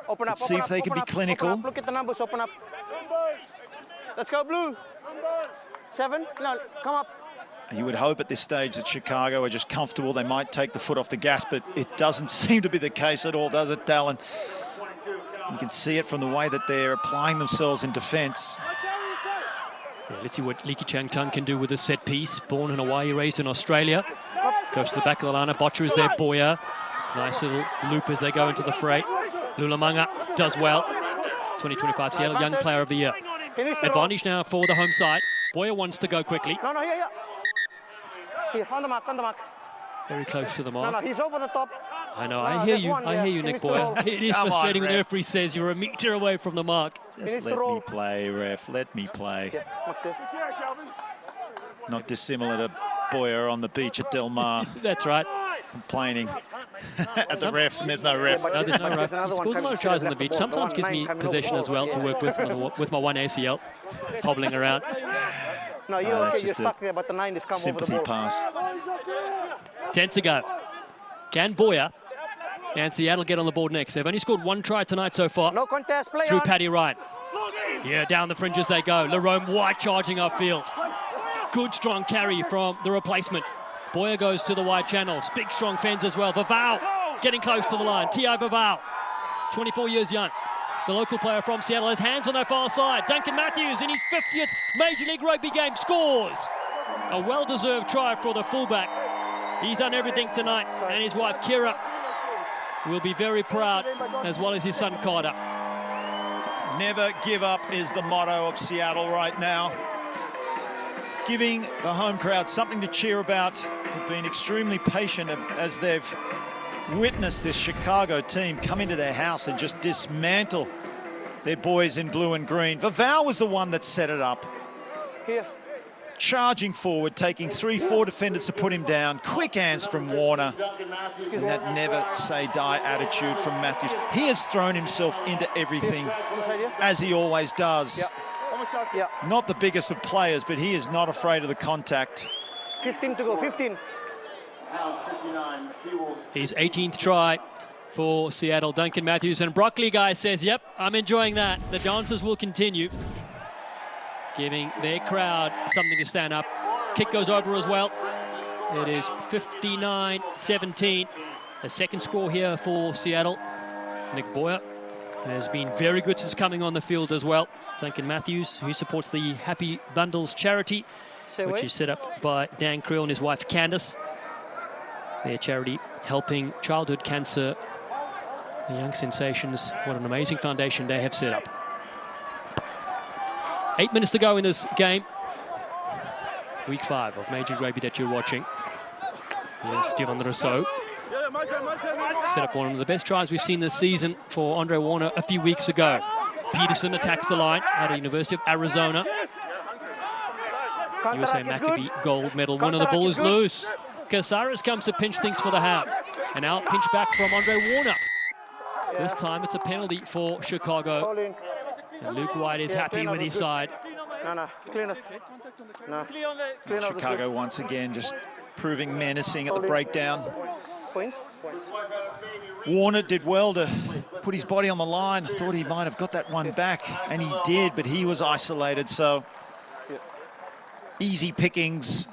Open up, Let's see if they can be clinical. Look at the numbers, open up. Let's go, Blue. 7, no, come up. You would hope at this stage that Chicago are just comfortable. They might take the foot off the gas, but it doesn't seem to be the case at all, does it, Dallin? You can see it from the way that they're applying themselves in defence. Yeah, let's see what Liki Changtung can do with a set piece. Born in Hawaii, raised in Australia. Goes to the back of the lineup. Botcher is there, Boyer. Nice little loop as they go into the fray. Lulamanga does well. 2025 Seattle Young Player of the Year. Advantage now for the home side. Boyer wants to go quickly. No, here. Here, on the mark. Very close to the mark. No, he's over the top. I know, I hear you, Nick Boyer. It is frustrating when the referee says you're a metre away from the mark. Just let me play, ref. Let me play. Not dissimilar to Boyer on the beach at Del Mar. That's right. Complaining at the ref, and there's no ref. No, there's no ref. He scores a lot of tries on the beach. Sometimes gives me possession as well to work with my one ACL, hobbling around. No, you're okay, you're stuck there, but the 9 is come over the ball. Sympathy pass. 10 to go. Can Boyer and Seattle get on the board next? They've only scored 1 try tonight so far. No contest, play through on. Paddy Ryan. Yeah, down the fringes they go. Lerome White charging upfield. Good strong carry from the replacement. Boyer goes to the wide channels. Big strong fends as well. Vavau getting close to the line. T.I. Vavau, 24 years young. The local player from Seattle has hands on their far side. Duncan Matthews in his 50th Major League Rugby game scores. A well-deserved try for the fullback. He's done everything tonight, and his wife Kira will be very proud, as well as his son Carter. Never give up is the motto of Seattle right now. Giving the home crowd something to cheer about. They've been extremely patient as they've witnessed this Chicago team come into their house and just dismantle their boys in blue and green. Vavau was the one that set it up. Here. Charging forward, taking 3-4 defenders to put him down. Quick hands from Warner. And that never say die attitude from Matthews. He has thrown himself into everything, as he always does. Yeah. Not the biggest of players, but he is not afraid of the contact. 15 to go, 15. His 18th try for Seattle. Duncan Matthews, and Broccoli guy says, yep, I'm enjoying that. The dancers will continue, giving their crowd something to stand up. Kick goes over as well. It is 59-17. A second score here for Seattle. Nick Boyer has been very good since coming on the field as well. Duncan Matthews, who supports the Happy Bundles charity, which is set up by Dan Creel and his wife Candice. Their charity helping childhood cancer, the young sensations. What an amazing foundation they have set up. 8 minutes to go in this game. Week 5 of Major Rugby that you're watching. Here's Javon Rousseau. Set up one of the best tries we've seen this season for Andre Warner a few weeks ago. Peterson attacks the line out of the University of Arizona. USA Counteract is good. Maccabee gold medal winner. The ball is loose. Casares comes to pinch things for the Hounds. And now pinch back from Andre Warner. This time it's a penalty for Chicago. Hold in. And Luke White is happy with his side. No, clean up. No, clean up. Chicago once again just proving menacing at the breakdown. Points. Warner did well to put his body on the line. I thought he might have got that one back, and he did, but he was isolated, so easy pickings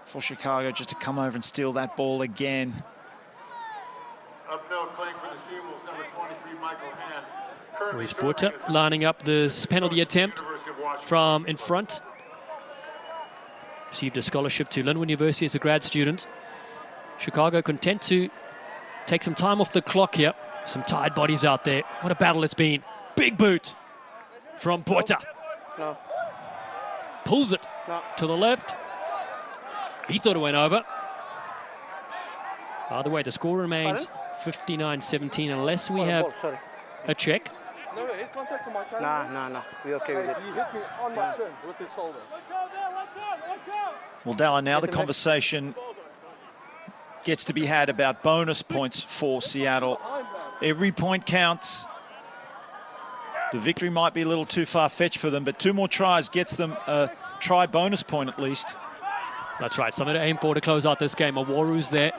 for Chicago just to come over and steal that ball again. Upfield playing for the Seawolves, number 23, Michael Hand. Luis Porter lining up this penalty attempt from in front. Received a scholarship to Linwood University as a grad student. Chicago content to take some time off the clock here. Some tired bodies out there. What a battle it's been. Big boot from Porter. No. Pulls it to the left. He thought it went over. By the way, the score remains 59-17 unless we have a check. No, he's contacting my camera. Nah. We're okay with it. He hit me on my chin with his shoulder. Well, Dallin, now the conversation gets to be had about bonus points for Seattle. Every point counts. The victory might be a little too far-fetched for them, but 2 more tries gets them a try bonus point at least. That's right, something to aim for to close out this game. Awaru's there.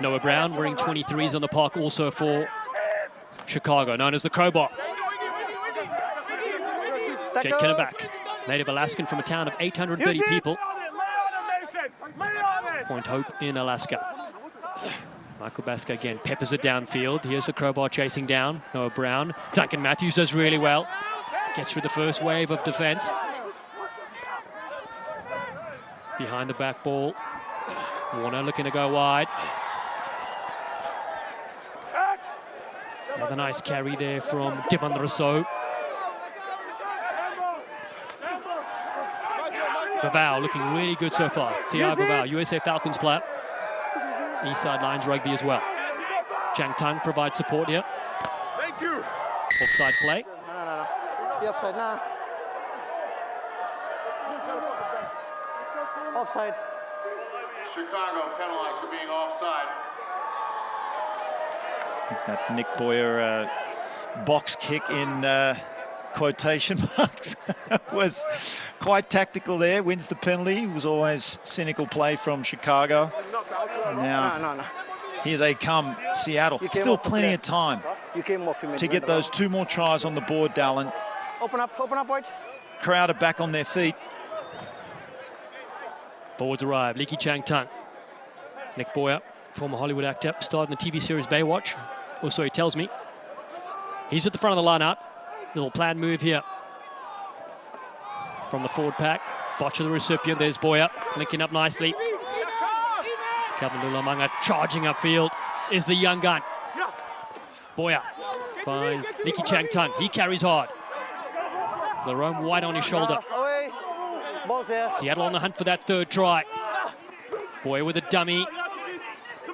Noah Brown wearing 23s on the park also for Chicago, known as the Crowbar. Jake Kenneback, native Alaskan from a town of 830 people. Point Hope in Alaska. Michael Baska again peppers it downfield. Here's the Crowbar chasing down Noah Brown. Duncan Matthews does really well. Gets through the first wave of defense. Behind the back ball. Warner looking to go wide. Another nice carry there from Devon Rousseau. Vavau looking really good so far. T.I. Vavau, USA Falcons player. East side lines rugby as well. Chang Tung provides support here. Thank you. Offside play. No. The offside, nah. Offside. Chicago penalized for being offside. I think that Nick Boyer box kick in quotation marks was quite tactical there, wins the penalty. It was always cynical play from Chicago. Now, No. here they come, Seattle. Still plenty of time to get those 2 more tries on the board, Dallin. Open up, White. Crowd are back on their feet. Forwards arrive, Leaky Chang Tung. Nick Boyer, former Hollywood actor, starred in the TV series Baywatch. Or so he tells me. He's at the front of the lineup. Little planned move here. From the forward pack. Botch of the recipient, there's Boyer, linking up nicely. Calvin Lulamanga charging upfield is the young gun. Boyer finds Leaky Chang Tung. He carries hard. Lerone White on his shoulder. Away. Ball's there. Seattle on the hunt for that 3rd try. Boyer with a dummy.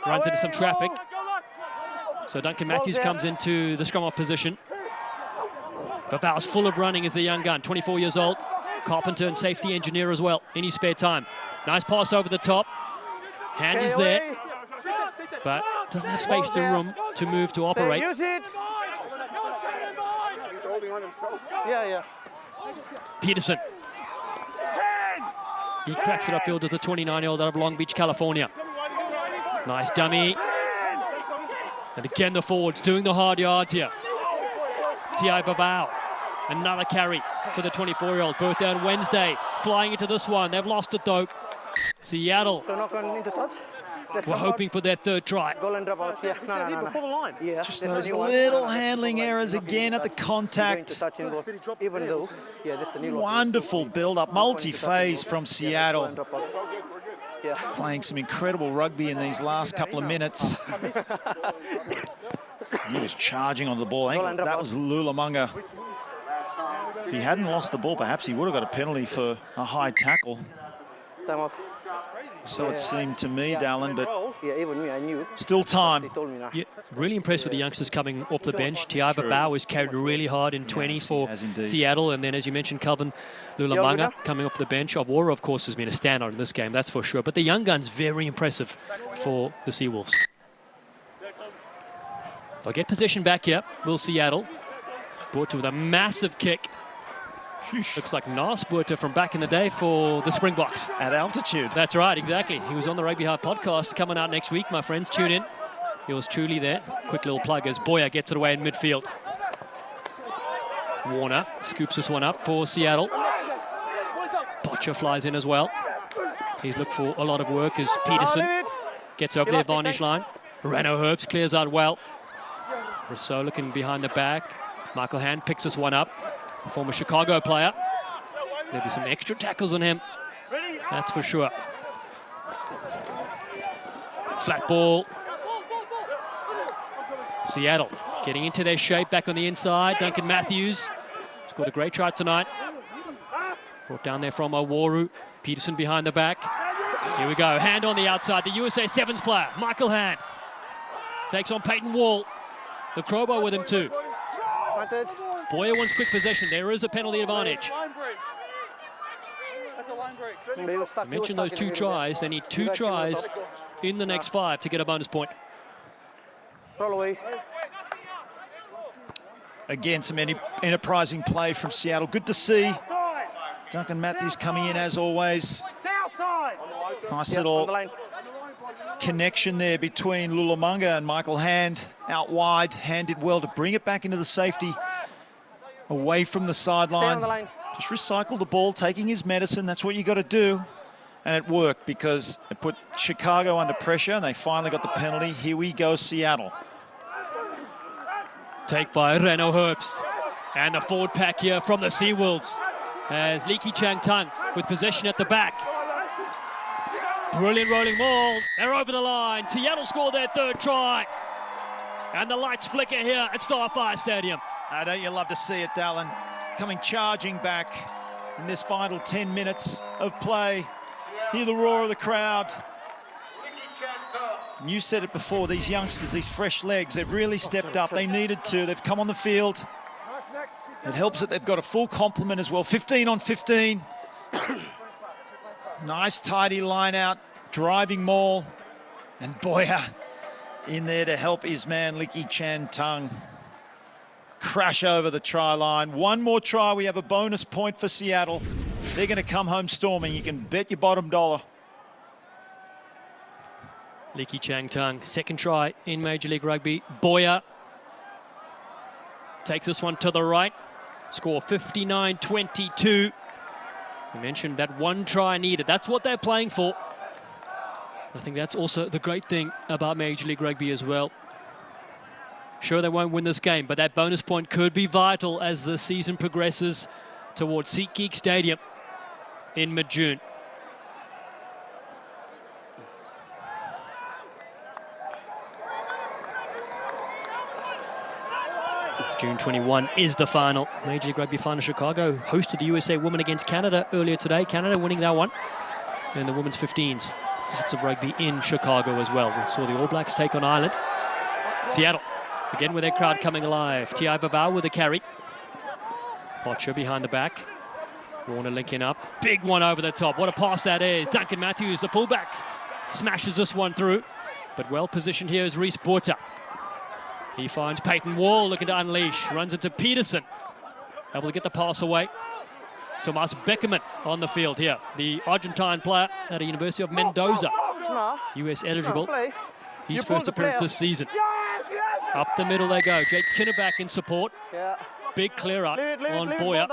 Runs into some traffic. So Duncan Matthews comes into the scrum off position. Vavau's full of running is the young gun, 24 years old. Carpenter and safety engineer as well in his spare time. Nice pass over the top. Hand is there, but doesn't have space to room to move to operate. Use it. He's holding on himself. Yeah. Peterson. He cracks it upfield as a 29-year-old out of Long Beach, California. Nice dummy. And again, the forwards doing the hard yards here. T.I. Vavau. Another carry for the 24-year-old. Birthday on Wednesday. Flying into this one. They've lost it, though. Seattle. So not going into touch. We're hoping for their 3rd try. Goal and drop out. Yeah. No. Before the line. Yeah. Just those little handling errors again at the contact. Even though, yeah, this is the new one. Wonderful build-up, multi-phase from Seattle. Yeah. Playing some incredible rugby in these last couple of minutes. He was charging on the ball. I think that was Lulamanga. If he hadn't lost the ball, perhaps he would have got a penalty for a high tackle. Time off. So it seemed to me, Dallin, but Yeah, even me, I knew. Still time. They told me now. Yeah, really impressed with the youngsters coming off the bench. Tiaiba Bao was carried really hard in 20 Yes, he for has indeed. Seattle. And then, as you mentioned, Calvin Lulamanga coming off the bench. Awara, of course, has been a standout in this game, that's for sure. But the young guns, very impressive for the Seawolves. They'll get possession back here, will Seattle. Brought to with a massive kick. Looks like Nas Buerta from back in the day for the Springboks. At altitude. That's right, exactly. He was on the Rugby Hard podcast coming out next week, my friends. Tune in. Yours truly there. Quick little plug as Boyer gets it away in midfield. Warner scoops this one up for Seattle. Botcher flies in as well. He's looked for a lot of work as Peterson gets over the advantage line. Reno Herbst clears out well. Rousseau looking behind the back. Michael Hand picks this one up. Former Chicago player. There'll be some extra tackles on him. That's for sure. Flat ball. Seattle getting into their shape back on the inside. Duncan Matthews scored a great try tonight. Brought down there from Owaru. Peterson behind the back. Here we go. Hand on the outside. The USA Sevens player, Michael Hand. Takes on Peyton Wall. The crowbar with him too. Boyer wants quick possession. There is a penalty advantage. I mentioned those 2 tries. They need 2 tries in the next 5 to get a bonus point. Roll away. Again, some enterprising play from Seattle. Good to see. Duncan Matthews coming in as always. Nice little connection there between Lulamanga and Michael Hand. Out wide, Hand did well to bring it back into the safety. Away from the sideline. Just recycle the ball, taking his medicine. That's what you got to do. And it worked because it put Chicago under pressure and they finally got the penalty. Here we go, Seattle. Take by Reno Herbst. And the forward pack here from the Seawolves. As Liki Chang Tung with possession at the back. Brilliant rolling ball. They're over the line. Seattle scored their 3rd try. And the lights flicker here at Starfire Stadium. Don't you love to see it, Dallin? Coming charging back in this final 10 minutes of play. Hear the roar of the crowd. And you said it before, these youngsters, these fresh legs, they've really stepped up. They needed to. They've come on the field. It helps that they've got a full complement as well. 15 on 15. Nice, tidy line out. Driving maul. And Boyer in there to help his man, Liki Chan Tung. Crash over the try line. One more try. We have a bonus point for Seattle. They're going to come home storming. You can bet your bottom dollar. Liki Chang Tung, 2nd try in Major League Rugby. Boyer takes this one to the right. Score 59-22. We mentioned that 1 try needed. That's what they're playing for. I think that's also the great thing about Major League Rugby as well. Sure, they won't win this game, but that bonus point could be vital as the season progresses towards SeatGeek Stadium in mid-June. June 21 is the final. Major League Rugby final. Chicago hosted the USA Women against Canada earlier today. Canada winning that one. And the women's 15s. Lots of rugby in Chicago as well. We saw the All Blacks take on Ireland. Seattle, again with their crowd coming alive. Tiaiba Bao with a carry. Botcher behind the back. Warner linking up. Big one over the top. What a pass that is. Duncan Matthews, the fullback, smashes this one through. But well positioned here is Reese Buerta. He finds Peyton Wall looking to unleash. Runs into Peterson. Able to get the pass away. Tomas Beckerman on the field here. The Argentine player at the University of Mendoza. US eligible. His first appearance this season. Up the middle they go. Jake Kinnerback in support. Big clear up on Boyer.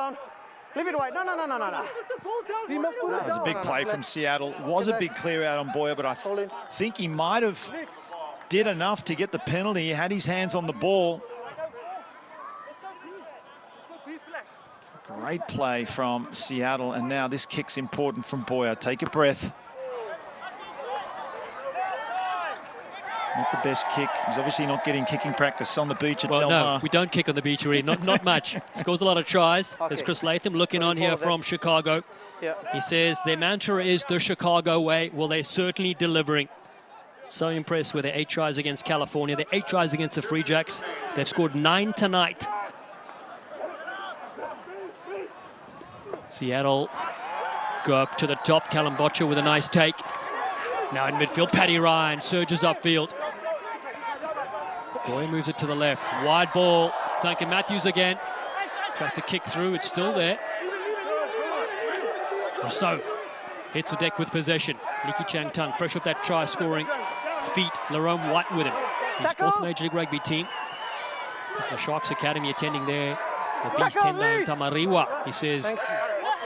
Leave it wide. No. That was a big play from Seattle. Was a big clear out on Boyer, but I think he might have did enough to get the penalty. He had his hands on the ball. Great play from Seattle, and now this kick's important from Boyer. Take a breath. Not the best kick. He's obviously not getting kicking practice on the beach at Del Mar. No, we don't kick on the beach already. Not much. Scores a lot of tries. There's Chris Latham looking on here from Chicago. He says their mantra is the Chicago way. Well, they're certainly delivering. So impressed with their 8 tries against California, their 8 tries against the Free Jacks. They've scored 9 tonight. Seattle go up to the top. Callum Botcher with a nice take. Now in midfield, Paddy Ryan surges upfield. Boy moves it to the left. Wide ball. Duncan Matthews again. Tries to kick through. It's still there. So hits the deck with possession. Nicky Chang Tung, fresh off that try scoring feat. Lerome White with him. His 4th Major League Rugby team. It's the Sharks Academy attending there. The Beast Tendai Tamariwa, he says,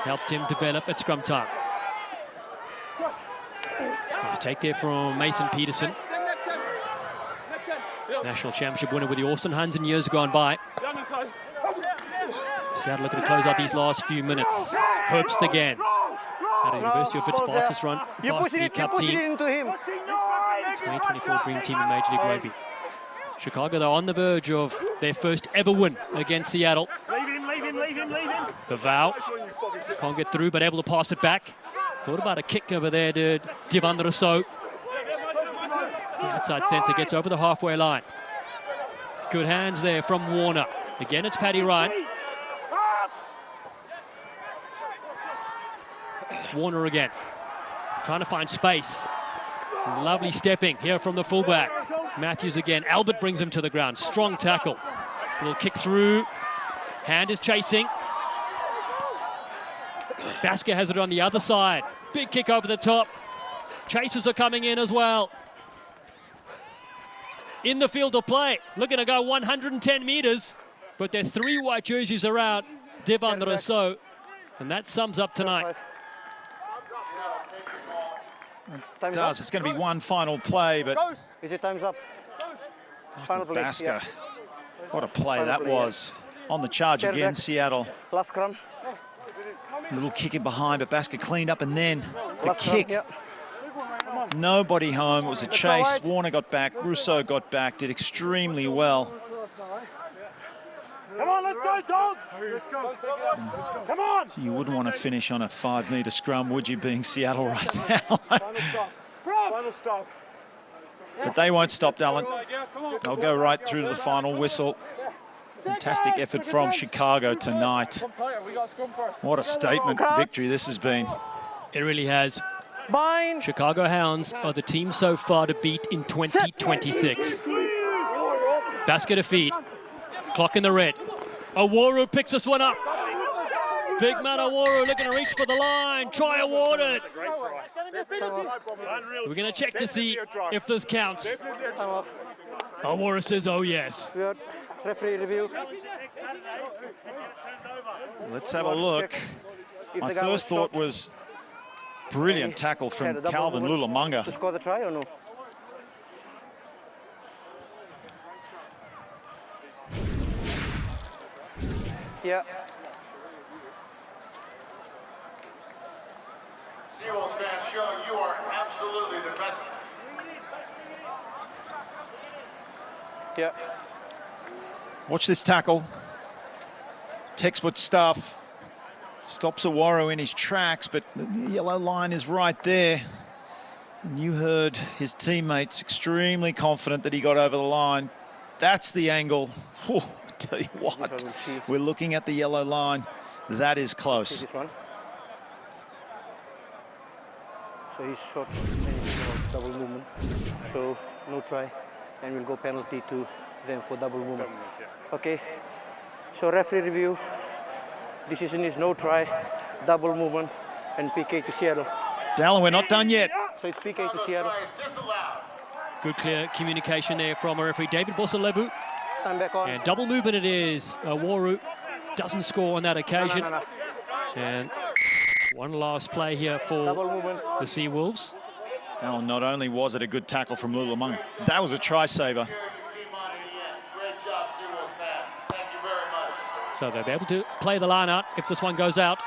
helped him develop at scrum time. Nice take there from Mason Peterson. National Championship winner with the Austin Hounds in years gone by. Seattle looking to close out these last few minutes. Herbst again. At the University of Witwatersrand, Varsity Cup team. 2024 Dream Team in Major League Rugby. Chicago, they're on the verge of their first ever win against Seattle. Leave him. The vow. Can't get through, but able to pass it back. Thought about a kick over there, did Divan Rousseau. The outside centre gets over the halfway line. Good hands there from Warner. Again, it's Paddy Ryan. Warner again. Trying to find space. Lovely stepping here from the fullback. Matthews again. Albert brings him to the ground. Strong tackle. Little kick through. Hand is chasing. Basker has it on the other side. Big kick over the top. Chasers are coming in as well. In the field of play. Looking to go 110 metres. But there are 3 white jerseys around Divan Rousseau. And that sums up tonight. It does. It's going to be one final play, but Is it time's up? Final play. Basker, Yeah. what a play Final that play, was. On the charge Chair again, back. Seattle. Last scrum. Little kick in behind, but Basker cleaned up, and then the Last scrum. kick. Yeah. Nobody home. It was a chase. wide. Warner got back. Rousseau got back. Did extremely well. Come on, let's go, dogs. Let's go. Come on. You wouldn't want to finish on a 5-metre scrum, would you, being Seattle right now? Final stop. But they won't stop, Dallin. They'll go right through to the final whistle. Fantastic effort from Chicago tonight. What a statement victory this has been. It really has. Bind. Chicago Hounds are the team so far to beat in 2026. Basket of feed. Clock in the red. Awaru picks this one up. Big man Awaru looking to reach for the line. Try awarded. We're going to check to see if this counts. Time off. Awaru says, oh yes. We are referee review. Let's have a look. If My the guy was first thought shot, was brilliant tackle had a from double Calvin movement Lulamanga. to score the try or no? Yeah. Seawolves fans show you are absolutely the best. Yeah. Watch this tackle. Textbook stuff. Stops Awaru in his tracks, but the yellow line is right there. And you heard his teammates extremely confident that he got over the line. That's the angle. Whew, I tell you This one what, we'll see. we're looking at the yellow line. That is See close. this one. So he's shot and he's double movement. So no try, and we'll go penalty to them for double movement. Okay. So referee review. Decision is no try, double movement, and PK to Seattle. Dallin, we're not done yet. So it's PK to Seattle. Good clear communication there from our referee David Bosalevu. Time back on. And double movement it is. Awaru doesn't score on that occasion. No. And one last play here for Double movement. the Seawolves. Dallin, not only was it a good tackle from Lulamanga, that was a try saver. Great job, Seawolves fans. Thank you very much. So they'll be able to play the line out if this one goes out.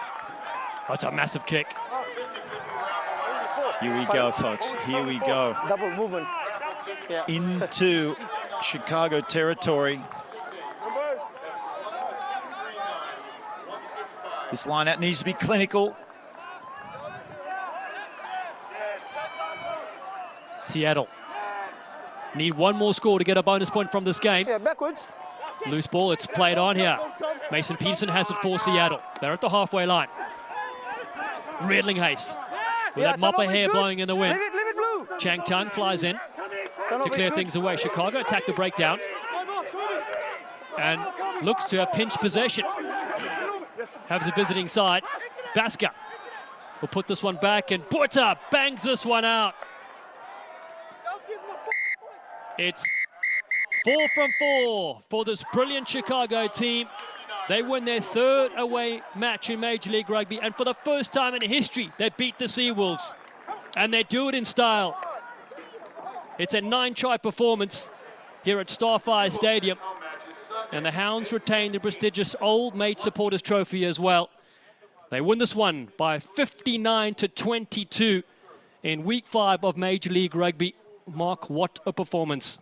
Oh, it's a massive kick. Here we go, folks. Here we go. Double movement. Yeah. Into Chicago territory. This line out needs to be clinical. Seattle Need one more score to get a bonus point from this game. Yeah, backwards. Loose ball, it's played on here. Mason Peterson has it for Seattle. They're at the halfway line. Riedling Hayes with that mop of hair blowing in the wind. Leave it blue. Chang Tung flies in to clear things away. Chicago attack the breakdown and looks to have pinched possession. Has the visiting side. Basker will put this one back, and Porta bangs this one out. It's 4 from 4 for this brilliant Chicago team. They win their third away match in Major League Rugby, and for the first time in history, they beat the Seawolves. And they do it in style. It's a 9-try performance here at Starfire Stadium. And the Hounds retain the prestigious Old Mate Supporters Trophy as well. They win this one by 59-22 in Week 5 of Major League Rugby. Mark, what a performance.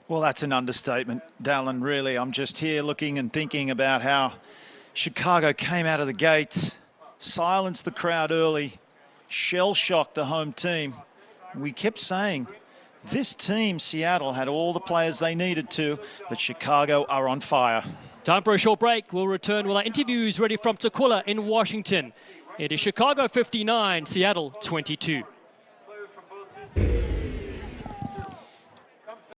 Well, that's an understatement, Dallin, really. I'm just here looking and thinking about how Chicago came out of the gates, silenced the crowd early, shell-shocked the home team. We kept saying, this team, Seattle, had all the players they needed to, but Chicago are on fire. Time for a short break. We'll return with our interviews ready from Tukwila in Washington. It is Chicago 59, Seattle 22.